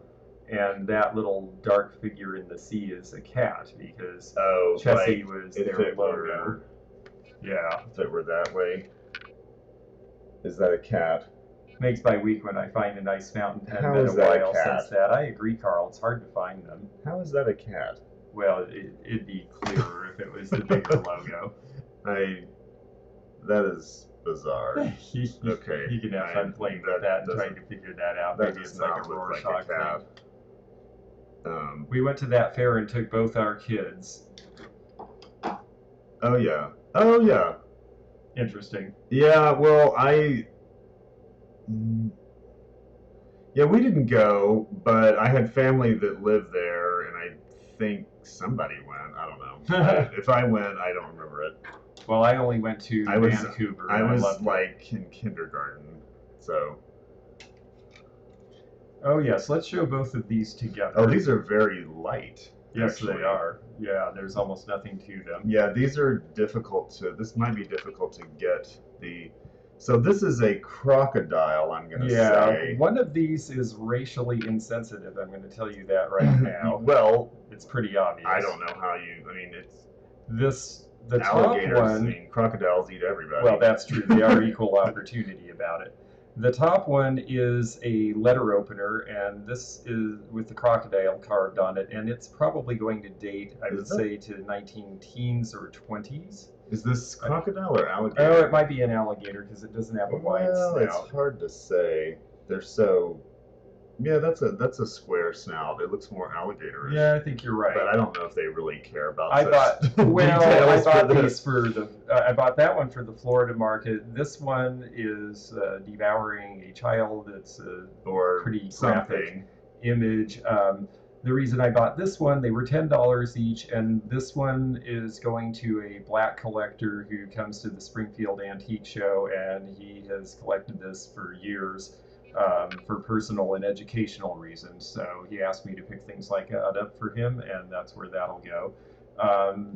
And that little dark figure in the sea is a cat, because Chessie was their logo. Yeah. If it were that way. Is that a cat? Makes my week when I find a nice fountain pen. How Been is a that while a cat? since that. I agree, Carl. It's hard to find them. How is that a cat? Well, it'd be clearer if it was the bigger logo. That is bizarre. Okay. You can have fun playing with that and trying to figure that out. That Maybe does it's like not a look like a Rorschach calf. thing. We went to that fair and took both our kids. Oh yeah. Oh yeah. Interesting. Yeah. Well, yeah, we didn't go, but I had family that lived there, and I think somebody went. I don't know. If I went, I don't remember it. Well, I only went to Vancouver. I was like in kindergarten, so. Oh yes, let's show both of these together. Oh, these are very light. Yes, actually. they are. Yeah, there's almost nothing to them. Yeah, these are difficult to. This might be difficult to get the. So this is a crocodile, I'm going to say. Yeah, one of these is racially insensitive. I'm going to tell you that right now. Well, it's pretty obvious. I don't know how you. I mean, it's the alligators. top one. I mean, crocodiles eat everybody. Well, that's true. They are equal opportunity about it. The top one is a letter opener, and this is with the crocodile carved on it, and it's probably going to date, I would say, to 19 teens or 20s. Is this crocodile or alligator? Oh, it might be an alligator because it doesn't have a wide snout. It's hard to say. They're so. Yeah, that's a square snout. It looks more alligator-ish. Yeah, I think you're right. But I don't know if they really care about. I bought these for the. I bought that one for the Florida market. This one is devouring a child. It's a pretty graphic image. The reason I bought this one, they were $10 each, and this one is going to a black collector who comes to the Springfield Antique Show, and he has collected this for years for personal and educational reasons. So he asked me to pick things like that up for him, and that's where that'll go.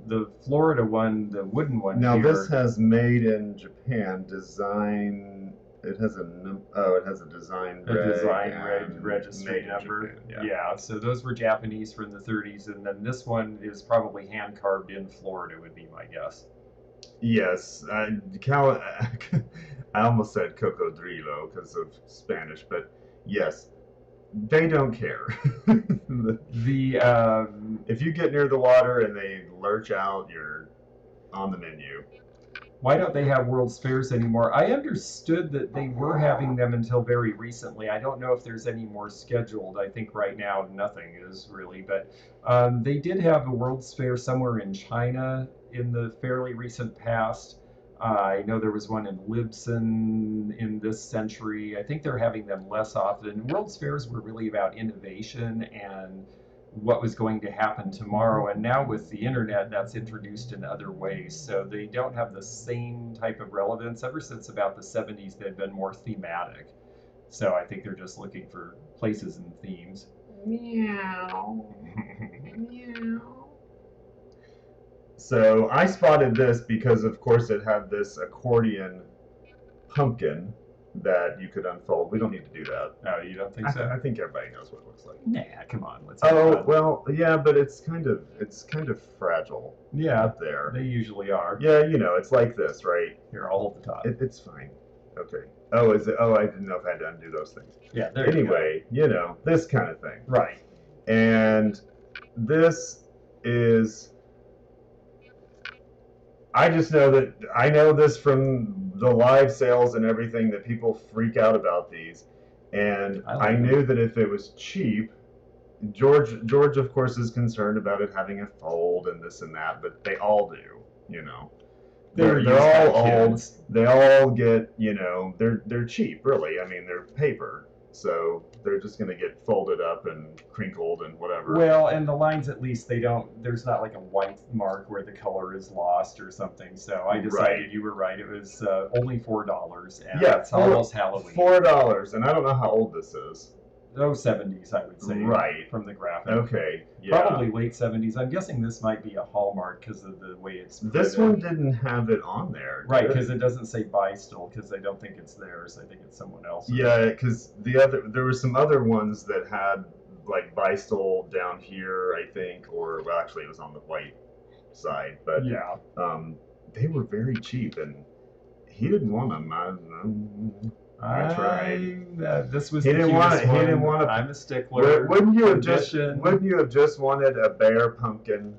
The Florida one, the wooden one. Now here, this has made in Japan, design. It has a design registry number. Yeah, so those were Japanese from the 30s, and then this one is probably hand carved in Florida, would be my guess. Yes, I almost said cocodrilo because of Spanish, but yes, they don't care. If you get near the water and they lurch out, you're on the menu. Why don't they have World's Fairs anymore? I understood that they were having them until very recently. I don't know if there's any more scheduled. I think right now nothing is really, but they did have a World's Fair somewhere in China in the fairly recent past. I know there was one in Libsyn in this century. I think they're having them less often. World's Fairs were really about innovation and what was going to happen tomorrow, and now with the internet that's introduced in other ways, so they don't have the same type of relevance. Ever since about the 70s they've been more thematic, so I think they're just looking for places and themes. Meow. Meow. So I spotted this because of course it had this accordion pumpkin that you could unfold. We don't need to do that. No, you don't think so? I think everybody knows what it looks like. Nah, come on. Let's have fun. Well, yeah, but it's kind of fragile. Yeah, up there. They usually are. Yeah, you know, it's like this, right? Here, I'll hold the top. It's fine. Okay. Oh, is it? Oh, I didn't know if I had to undo those things. Yeah. There anyway, you know, this kind of thing. Right. And this is. I just know that I know this from the live sales and everything that people freak out about these, and I knew that if it was cheap, George of course is concerned about it having a fold and this and that, but they all do, you know. They're all old. They all get, you know, they're cheap, really. I mean, they're paper. So they're just going to get folded up and crinkled and whatever. Well, and the lines, at least, there's not like a white mark where the color is lost or something. So I decided you were right. It was only $4. And it's almost Halloween. $4. And I don't know how old this is. Oh, 70s, I would say. Right. From the graphic. Okay. Yeah. Probably late 70s. I'm guessing this might be a Hallmark because of the way it's printed. This one didn't have it on there. Right, because it doesn't say Bystol because I don't think it's theirs. I think it's someone else's. Yeah, because there were some other ones that had like Bystol down here, I think, or well, actually it was on the white side, but yeah, they were very cheap, and he didn't want them. I tried. This was he didn't want it. He didn't want it. I'm a stickler. Wouldn't you have just wanted a bare pumpkin?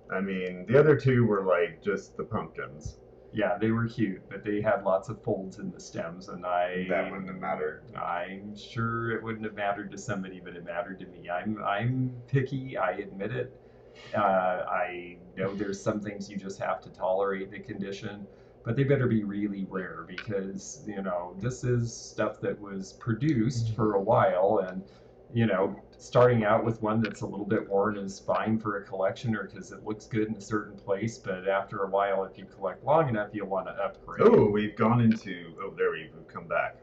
I mean, the other two were like just the pumpkins. Yeah, they were cute, but they had lots of folds in the stems, and That wouldn't have mattered. I'm sure it wouldn't have mattered to somebody, but it mattered to me. I'm picky. I admit it. I know there's some things you just have to tolerate the condition, but they better be really rare because, this is stuff that was produced for a while, and, starting out with one that's a little bit worn is fine for a collection or because it looks good in a certain place, but after a while, if you collect long enough, you'll want to upgrade. Oh, we've gone into, there we've come back.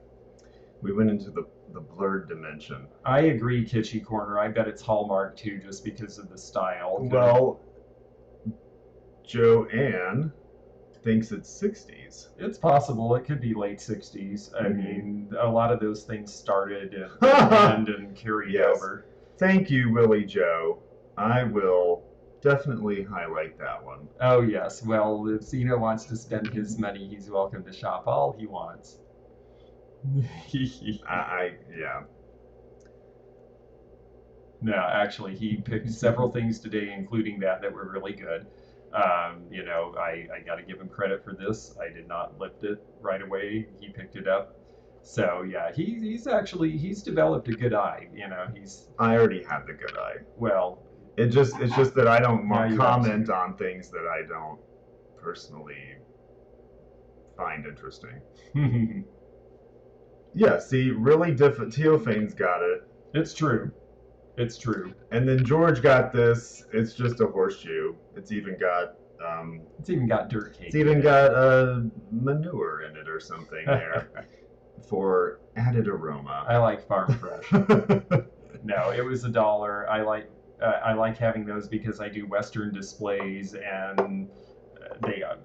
We went into the blurred dimension. I agree, Kitschy Corner. I bet it's Hallmark too, just because of the style. Well, Joanne thinks it's 60s. It's possible. It could be late 60s. I mean, a lot of those things started and carried over. Thank you, Willie Joe. I will definitely highlight that one. Oh, yes. Well, if Zeno wants to spend his money, he's welcome to shop all he wants. Yeah. No, actually, he picked several things today, including that were really good. I got to give him credit for this. I did not lift it right away. He picked it up. So yeah, he's developed a good eye. I already had the good eye. Well, it's just that I don't comment on things that I don't personally find interesting. Yeah, see, really different. Teophane's got it. It's true. It's true. And then George got this. It's just a horseshoe. It's even got dirt cake. It's even got manure in it or something there for added aroma. I like farm fresh. No, it was $1. I like having those because I do Western displays, and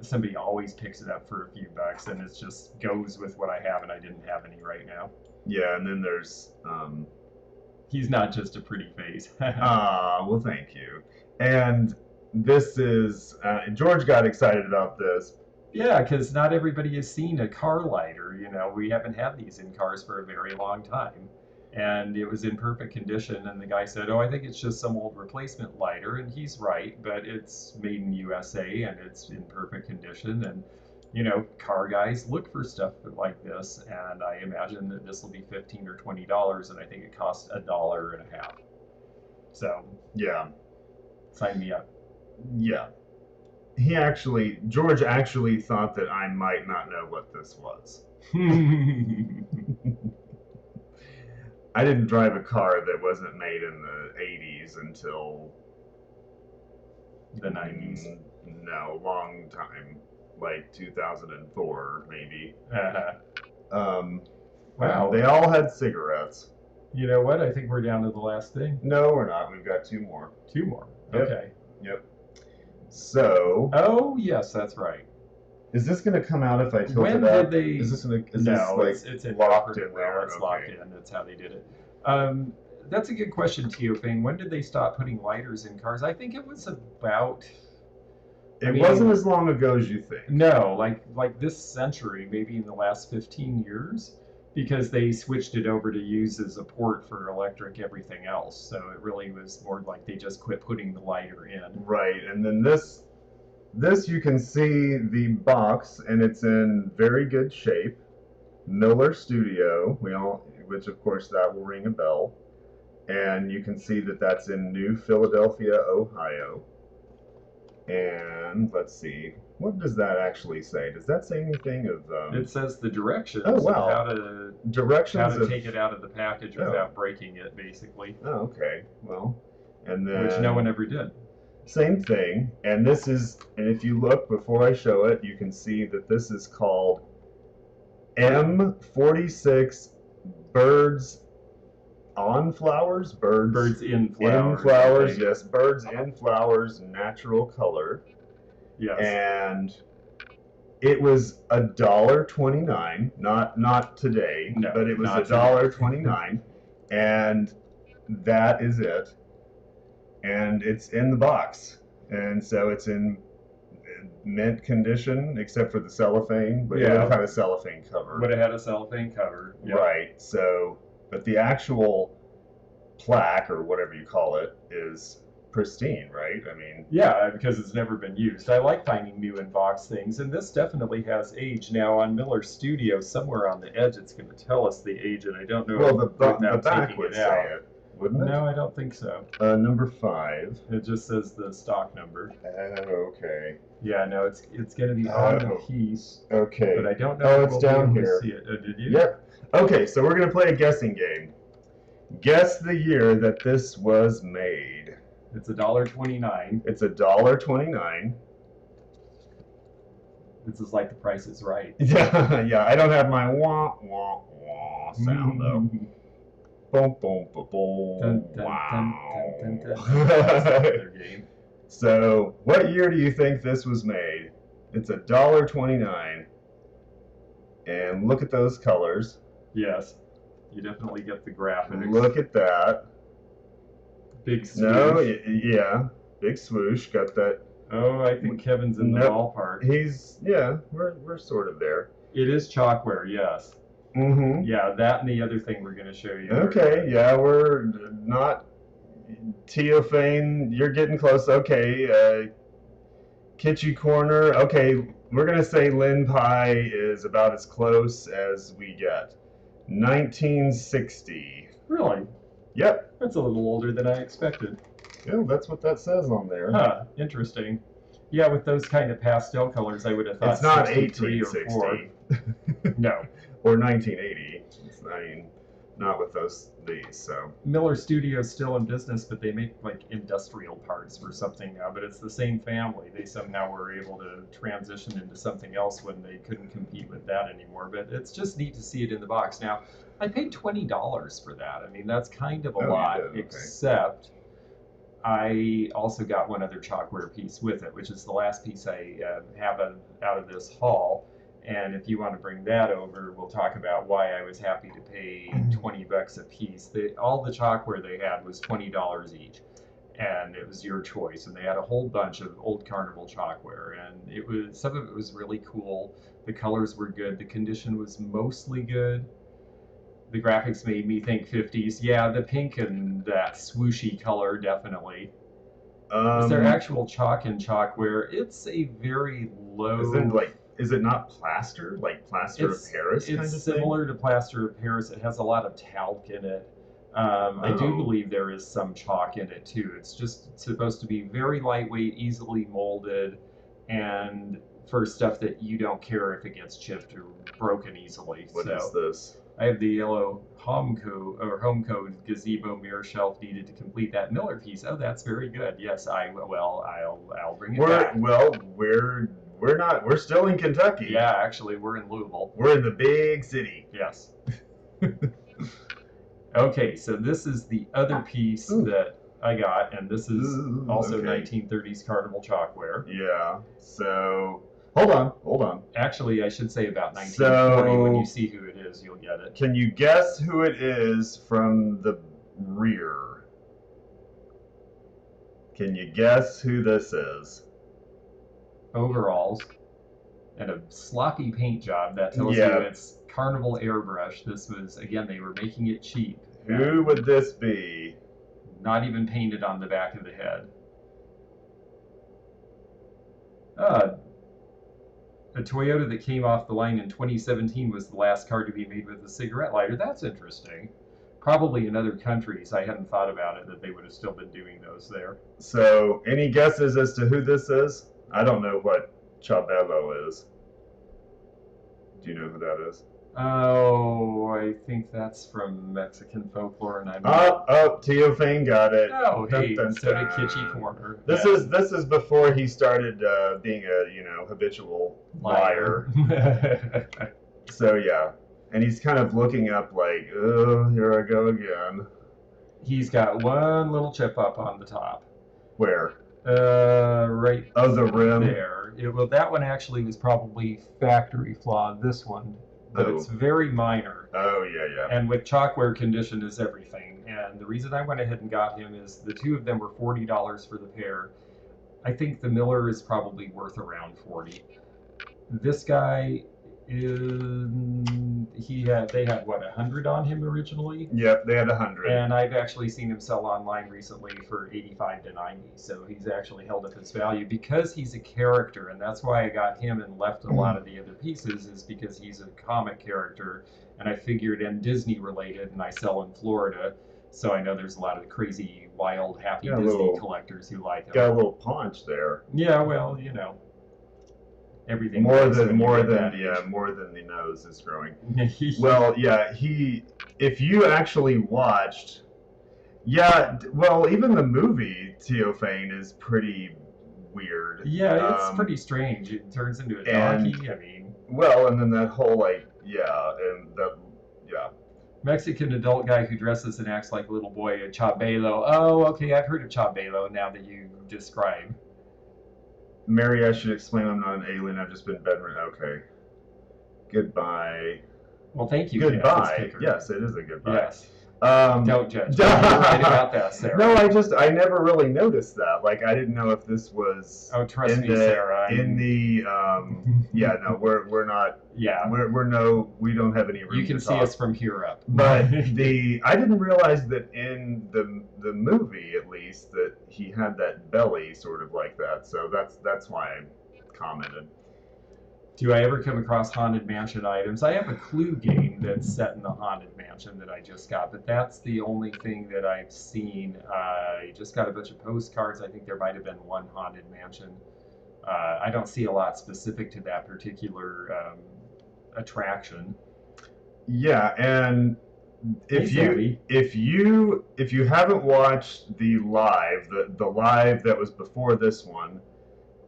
somebody always picks it up for a few bucks, and it just goes with what I have, and I didn't have any right now. Yeah, and then there's he's not just a pretty face. Well, thank you. And this is George got excited about this. Yeah, because not everybody has seen a car lighter. We haven't had these in cars for a very long time. And it was in perfect condition, and the guy said, "Oh, I think it's just some old replacement lighter," and he's right, but it's made in USA and it's in perfect condition, and car guys look for stuff like this, and I imagine that this will be $15 or $20, and I think it costs $1.50. So yeah, sign me up. Yeah, George actually thought that I might not know what this was. I didn't drive a car that wasn't made in the 80s until the 90s. No, long time, like 2004 maybe. Wow. They all had cigarettes. You know what? I think we're down to the last thing. No, we're not. We've got two more. Two more. Yep. Okay. Yep. So. Oh yes, that's right. Is this going to come out if I tilt when it up? Did they? Is this no, this it's in locked in there? It's locked in. That's how they did it. That's a good question, Teofane. When did they stop putting lighters in cars? I think it was about. It wasn't as long ago as you think. No, like this century, maybe in the last 15 years, because they switched it over to use as a port for electric everything else. So it really was more like they just quit putting the lighter in. Right, and then this you can see the box, and it's in very good shape. Miller Studio, which of course that will ring a bell, and you can see that that's in New Philadelphia, Ohio. And let's see, what does that actually say? Does that say anything of? It says the directions. Oh wow! How to of take it out of the package without breaking it, basically. Oh, okay. Well, and then which no one ever did. Same thing, and if you look before I show it, you can see that this is called M46 Birds in Flowers. In Flowers, yes, Birds in Flowers, natural color. Yes. And it was $1.29, not today, no, but it was $1.29, and that is it. And it's in the box, and so it's in mint condition, except for the cellophane. But it would have had a cellophane cover. Would have had a cellophane cover. Yep. Right. So, but the actual plaque or whatever you call it is pristine, right? I mean, Yeah, because it's never been used. I like finding new in box things, and this definitely has age. Now on Miller Studio, somewhere on the edge, it's going to tell us the age, and I don't know well, the without back taking would it say out. it, wouldn't it? No, I don't think so. Number 5. It just says the stock number. Okay. Yeah, no, it's going to be on the Oh, piece, okay. but I don't know Oh, if it's we'll down be able here. to see it. Did you? Yep. Okay, so we're gonna play a guessing game. Guess the year that this was made. It's $1.29. It's $1.29. This is like The Price is Right. Yeah, yeah. I don't have my wah wah wah sound though. Boom, boom, boom, boom. Dun, dun, Wow. dun, dun, dun, dun. That's another game. So, what year do you think this was made? It's $1.29. And look at those colors. Yes, you definitely get the graphics. Look at that. Big swoosh. No, yeah. Big swoosh. Got that. Oh, I think Kevin's in the Nope. ballpark. We're sort of there. It is chalkware, yes. Mm-hmm. Yeah, that and the other thing we're going to show you. Okay, yeah, we're not Teophane. You're getting close. Okay, Kitschy Corner. Okay, we're gonna say Lin Pie is about as close as we get. 1960. Really? Yep. That's a little older than I expected. Yeah, that's what that says on there. Huh, interesting. Yeah, with those kind of pastel colors, I would have thought It's not 63 or 4. 1860 No. or 1980. I mean, not with these. So Miller Studio's still in business, but they make like industrial parts for something now. But it's the same family. They somehow were able to transition into something else when they couldn't compete with that anymore. But it's just neat to see it in the box. Now, I paid $20 for that. I mean, that's kind of a lot, you did, okay. except I also got one other chalkware piece with it, which is the last piece I have out of this haul. And if you want to bring that over, we'll talk about why I was happy to pay $20 a piece. All the chalkware they had was $20 each, and it was your choice. And they had a whole bunch of old Carnival chalkware, and some of it was really cool. The colors were good. The condition was mostly good. The graphics made me think 50s. Yeah, the pink and that swooshy color definitely. Is there actual chalk in chalkware? It's a very low. Is it not plaster? Like plaster of Paris kind of thing? It's similar to plaster of Paris. It has a lot of talc in it. I do believe there is some chalk in it too. It's just supposed to be very lightweight, easily molded, and for stuff that you don't care if it gets chipped or broken easily. What is this? I have the yellow home code gazebo mirror shelf needed to complete that Miller piece. Oh, that's very good. Yes, I'll bring it back. Well, we're still in Kentucky. Yeah, actually, we're in Louisville. We're in the big city. Yes. Okay, so this is the other piece that I got, and this is also 1930s Carnival chalkware. Yeah. So hold on. Actually, I should say about 1940. When you see who it is, you'll get it. Can you guess who it is from the rear? Can you guess who this is? Overalls and a sloppy paint job that tells you it's Carnival airbrush. This was, again, they were making it cheap. Who would this be? Not even painted on the back of the head. A Toyota that came off the line in 2017 was the last car to be made with a cigarette lighter. That's interesting. Probably in other countries, I hadn't thought about it, that they would have still been doing those there. So, any guesses as to who this is? I don't know what Chabelo is. Do you know who that is? Oh, I think that's from Mexican folklore, and I'm Teophane got it. Oh, hey, so did Kitschy Corner. This is before he started being a habitual liar. So yeah, and he's kind of looking up like, oh, here I go again. He's got one little chip up on the top. Where? Right. Oh, the rim. There. Well, that one actually was probably factory flawed. This one. But it's very minor. Oh, yeah. And with chalkware, condition is everything. And the reason I went ahead and got him is the two of them were $40 for the pair. I think the Miller is probably worth around $40. This guy They had what, 100 on him originally, Yep, they had 100. and I've actually seen him sell online recently for 85 to 90. So he's actually held up his value because he's a character, and that's why I got him and left a lot of the other pieces, is because he's a comic character, and I figured and Disney related, and I sell in Florida, so I know there's a lot of crazy, wild, happy Disney collectors who like him. Got a little paunch there. Yeah, well, everything more than the nose is growing. Well, yeah, if you actually watched, even the movie Theophane is pretty weird. Yeah, it's pretty strange. It turns into a donkey. And then that whole Mexican adult guy who dresses and acts like a little boy, a chabelo. Oh, okay, I've heard of chabelo now that you describe. Mary, I should explain I'm not an alien. I've just been bedridden. Okay. Goodbye. Well, thank you. Goodbye. Yes, it is a goodbye. Yes. Don't judge. You're right about that, Sarah. No, I never really noticed that. Like, I didn't know if this was. Oh, trust me, Sarah. We're not. Yeah. We don't have any room. You can to see talk. us from here up. But I didn't realize that in the movie, at least, that he had that belly sort of like that. So that's why I commented. Do I ever come across Haunted Mansion items? I have a Clue game that's set in the Haunted Mansion that I just got, but that's the only thing that I've seen. I just got a bunch of postcards. I think there might have been one Haunted Mansion. I don't see a lot specific to that particular attraction. Yeah, and if you haven't watched the live that was before this one,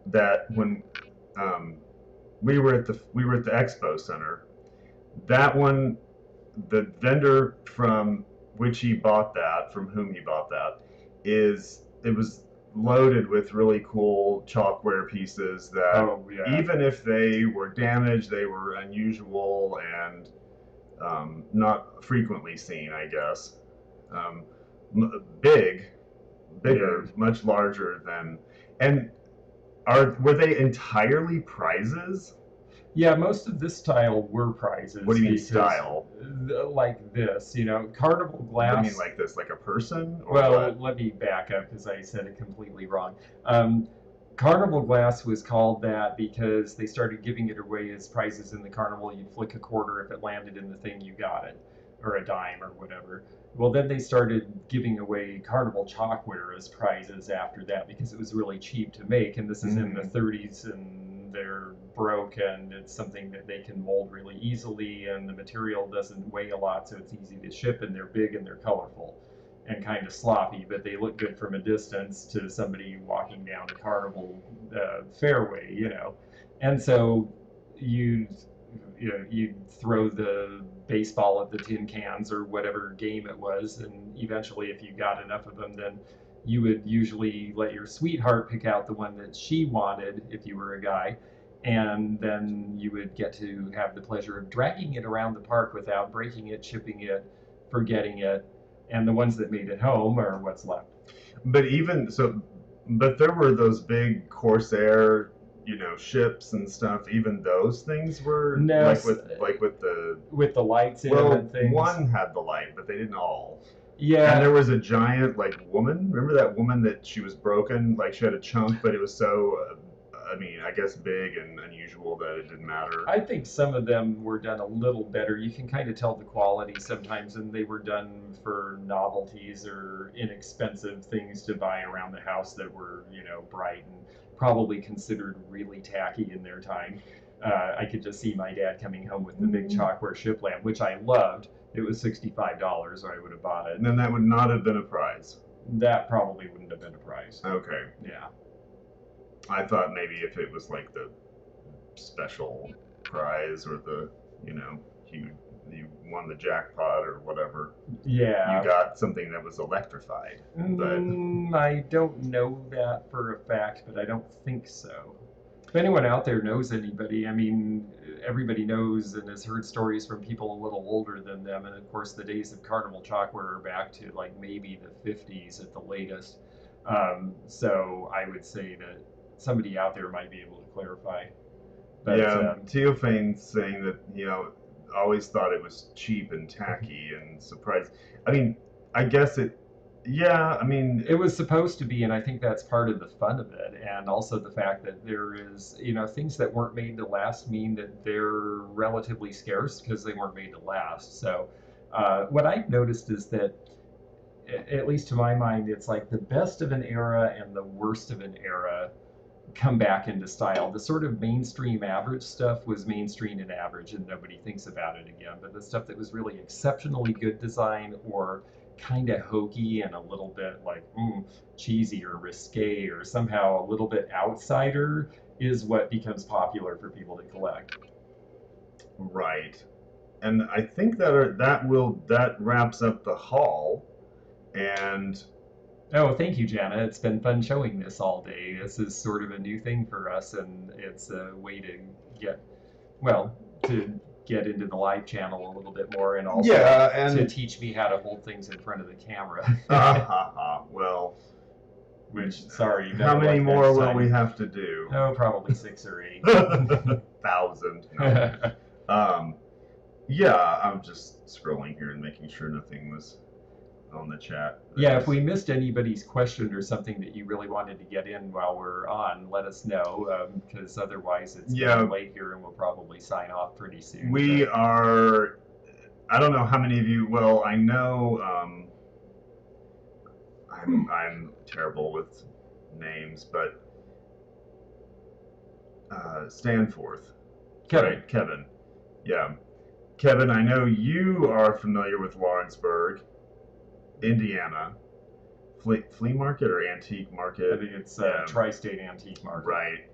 that when we were at the expo center, that one, the vendor from whom he bought that, it was loaded with really cool chalkware pieces that even if they were damaged, they were unusual and not frequently seen, I guess. Bigger, much larger than, and were they entirely prizes? Yeah, most of this style were prizes. What do you mean style? Like this, carnival glass. What do you mean like this, like a person? Or well, what? Let me back up because I said it completely wrong. Carnival glass was called that because they started giving it away as prizes in the carnival. You'd flick a quarter if it landed in the thing, you got it, or a dime or whatever. Well, then they started giving away carnival chalkware as prizes after that because it was really cheap to make, and this is in the 30s, and they're broke, and it's something that they can mold really easily, and the material doesn't weigh a lot, so it's easy to ship, and they're big and they're colorful and kind of sloppy, but they look good from a distance to somebody walking down a carnival fairway, And so you throw the baseball at the tin cans or whatever game it was, and eventually if you got enough of them, then you would usually let your sweetheart pick out the one that she wanted if you were a guy, and then you would get to have the pleasure of dragging it around the park without breaking it, chipping it, forgetting it, and the ones that made it home are what's left. But there were those big Corsair, ships and stuff. Even those things were with the lights in them and things. One had the light, but they didn't all. Yeah. And there was a giant woman. Remember that woman that she was broken? Like she had a chunk, but it was so. I guess big and unusual that it didn't matter. I think some of them were done a little better. You can kind of tell the quality sometimes, and they were done for novelties or inexpensive things to buy around the house that were, bright and probably considered really tacky in their time. I could just see my dad coming home with the big chalkware ship lamp, which I loved. It was $65, or I would have bought it. And then that would not have been a prize. That probably wouldn't have been a prize. Okay. Yeah. I thought maybe if it was like the special prize or the, you won the jackpot or whatever. Yeah. You got something that was electrified. But I don't know that for a fact, but I don't think so. If anyone out there knows anybody, everybody knows and has heard stories from people a little older than them, and of course the days of carnival chalkware are back to maybe the 50s at the latest. So I would say that somebody out there might be able to clarify. But Yeah, Teophane's saying that, always thought it was cheap and tacky and surprised. I mean, I guess yeah, I mean, it was supposed to be, and I think that's part of the fun of it, and also the fact that there is, things that weren't made to last mean that they're relatively scarce because they weren't made to last. So, what I've noticed is that, at least to my mind, it's like the best of an era and the worst of an era come back into style. The sort of mainstream average stuff was mainstream and average, and nobody thinks about it again. But the stuff that was really exceptionally good design or kind of hokey and a little bit like cheesy or risque or somehow a little bit outsider is what becomes popular for people to collect. right. And I think that wraps up the haul. And Oh, thank you, Jana. It's been fun showing this all day. This is sort of a new thing for us, and it's a way to get, well, to get into the live channel a little bit more, and also yeah, to and teach me how to hold things in front of the camera. well, Which, sorry, how better many luck more next will time. we have to do? Oh, probably 6 or 8. 1,000. No. Yeah, I'm just scrolling here and making sure nothing was on the chat. Yeah, if we missed anybody's question or something that you really wanted to get in while we're on, let us know, because otherwise it's getting late here and we'll probably sign off pretty soon. We are, I don't know how many of you, well, I know, I'm terrible with names, but Stanforth. Kevin. Right, Kevin. Yeah. Kevin, I know you are familiar with Lawrenceburg, Indiana. Flea market or antique market? I think it's Tri-State Antique Market. Right.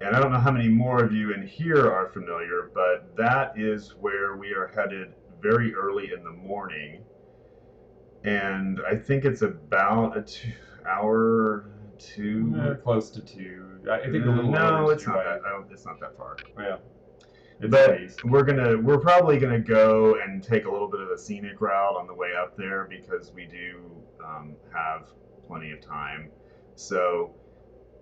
And I don't know how many more of you in here are familiar, but that is where we are headed very early in the morning. And I think it's about a 2 hour, close to 2. I think a little no, over it's 2. not that. It's not that far. Yeah. But we're probably gonna go and take a little bit of a scenic route on the way up there because we do have plenty of time. So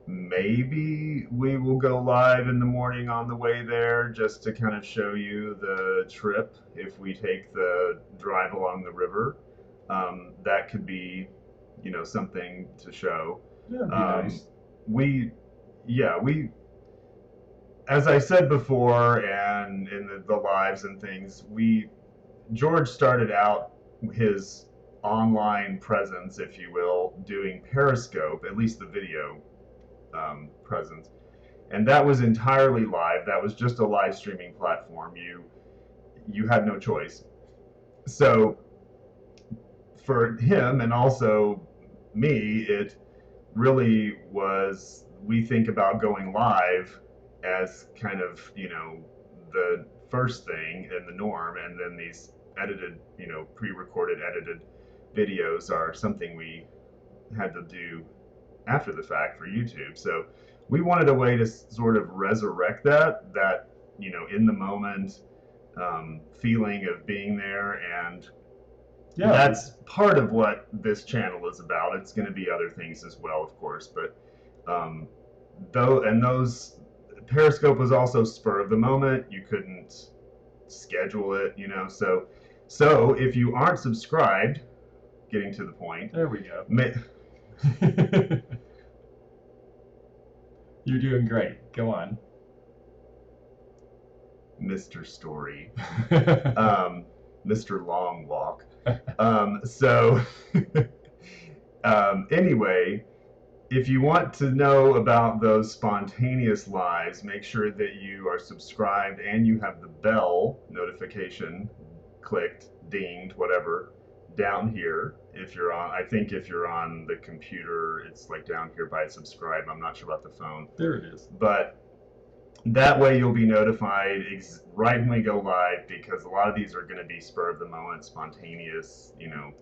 maybe we will go live in the morning on the way there just to kind of show you the trip if we take the drive along the river. That could be, something to show. Yeah, nice. We as I said before, and in the lives and things, George started out his online presence, if you will, doing Periscope, at least the video presence, and that was entirely live. That was just a live streaming platform. You had no choice. So for him and also me, it really was. We think about going live as kind of, the first thing and the norm, and then these edited, pre-recorded edited videos are something we had to do after the fact for YouTube. So we wanted a way to sort of resurrect that in the moment feeling of being there, and that's part of what this channel is about. It's going to be other things as well, of course, but those Periscope was also spur of the moment. You couldn't schedule it, so if you aren't subscribed, getting to the point, there we go. You're doing great. Go on. Mr. Story. Mr. Long Walk. So anyway, if you want to know about those spontaneous lives, make sure that you are subscribed and you have the bell notification clicked, dinged, whatever, down here. If you're on the computer, it's like down here by subscribe. I'm not sure about the phone. There it is. But that way you'll be notified right when we go live, because a lot of these are going to be spur of the moment, spontaneous,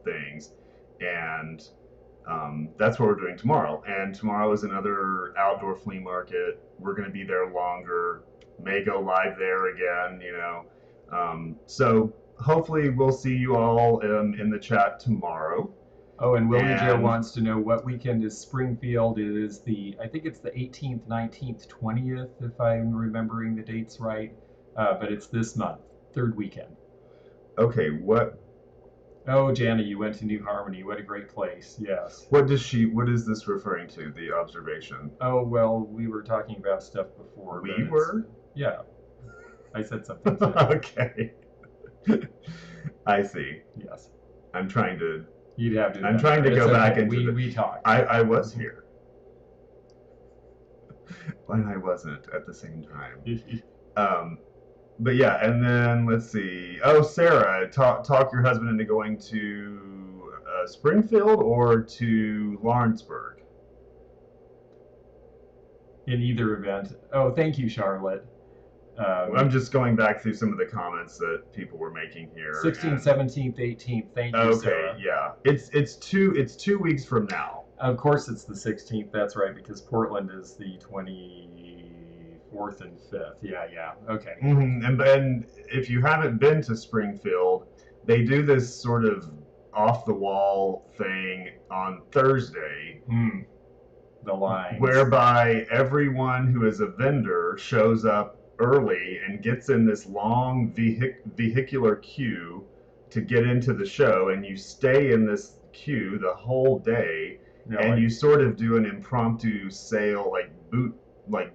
things. And that's what we're doing tomorrow. And tomorrow is another outdoor flea market. We're going to be there longer, may go live there again, so hopefully we'll see you all in the chat tomorrow. Oh, and Willie Joe And wants to know what weekend is Springfield. It is I think it's the 18th, 19th, 20th, if I'm remembering the dates right. But it's this month, third weekend. okay, Oh, Jana, you went to New Harmony. What a great place. Yes. what is this referring to? The observation? Oh, well, we were talking about stuff before. We were? Yeah. I said something. Okay. I see. Yes. I'm trying to You'd have to. I'm trying to go back into we talked. I was here. But I wasn't at the same time. But yeah, and then let's see. Oh, Sarah, talk your husband into going to Springfield or to Lawrenceburg. In either event. Oh, thank you, Charlotte. I'm just going back through some of the comments that people were making here. 16th, 17th, 18th. Thank you, Okay, Sarah. yeah. It's 2 weeks from now. Of course, it's the 16th. That's right, because Portland is the 24th and 5th. Yeah. Okay. Mm-hmm. And if you haven't been to Springfield, they do this sort of off the wall thing on Thursday. The line. Whereby everyone who is a vendor shows up early and gets in this long vehicular queue to get into the show, and you stay in this queue the whole day, and you sort of do an impromptu sale, like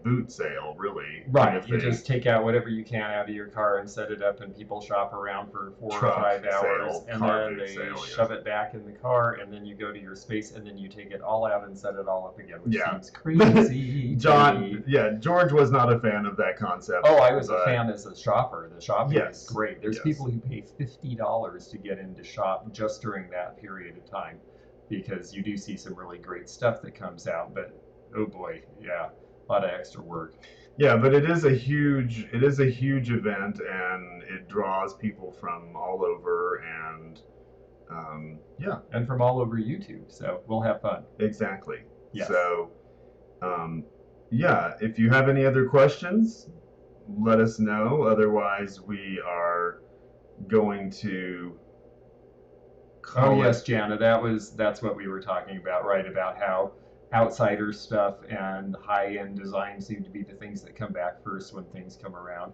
boot sale, really. Right. Kind of You thing. just take out whatever you can out of your car and set it up, and people shop around for 4 or 5 hours, sale, and car then boot they sale, shove it back in the car, and then you go to your space, and then you take it all out and set it all up again, which seems crazy. George was not a fan of that concept. Oh, I was a fan as a shopper. The shopping is great. There's Yes. people who pay $50 to get into shop just during that period of time, because you do see some really great stuff that comes out. But oh boy, yeah, a lot of extra work. Yeah, but it is a huge event, and it draws people from all over, and and from all over YouTube. So we'll have fun. Exactly. Yes. So, if you have any other questions, let us know. Otherwise, we are going to Oh yes, Jana, that's what we were talking about, right? About how outsider stuff and high-end design seem to be the things that come back first when things come around.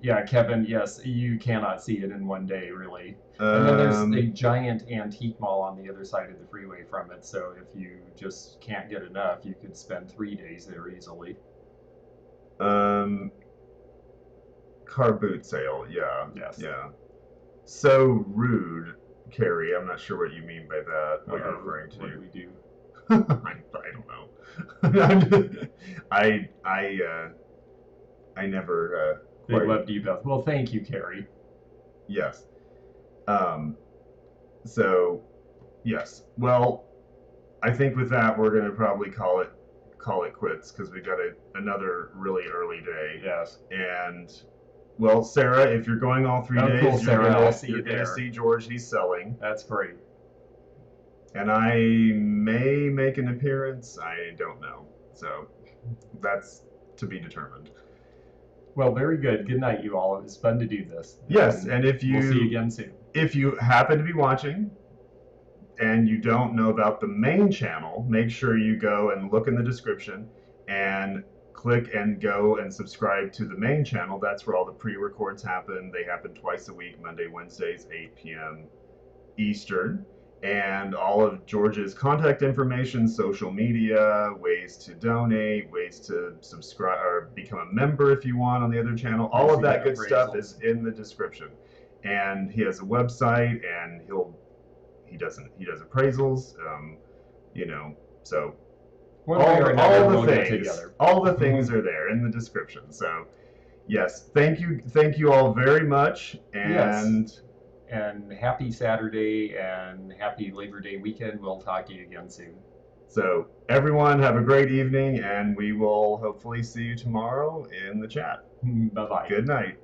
Yeah, Kevin, yes, you cannot see it in one day, really. And then there's a giant antique mall on the other side of the freeway from it, so if you just can't get enough, you could spend 3 days there easily. Car boot sale, yeah. Yes. Yeah. So rude, Carrie. I'm not sure what you mean by that. What you're referring to. What do we do? I don't know. I never. They loved you both. Well, thank you, Carrie. Yes. So, yes. Well, I think with that we're gonna probably call it quits, because we got another really early day. Yes. And well, Sarah, if you're going all 3 days, cool, Sarah. I'll see you you're gonna there. see George. He's selling. That's great. And I may make an appearance. I don't know. So that's to be determined. Well, very good. Good night, you all. It was fun to do this. Yes, and if we'll see you again soon. If you happen to be watching and you don't know about the main channel, make sure you go and look in the description and click and go and subscribe to the main channel. That's where all the pre-records happen. They happen twice a week, Monday, Wednesdays, 8 p.m. Eastern. And all of George's contact information, social media, ways to donate, ways to subscribe or become a member if you want on the other channel. All of that good stuff is in the description. And he has a website, and he does appraisals, so all the things are there in the description. So yes, thank you all very much, and yes. And happy Saturday and happy Labor Day weekend. We'll talk to you again soon. So everyone have a great evening, and we will hopefully see you tomorrow in the chat. Bye-bye. Good night.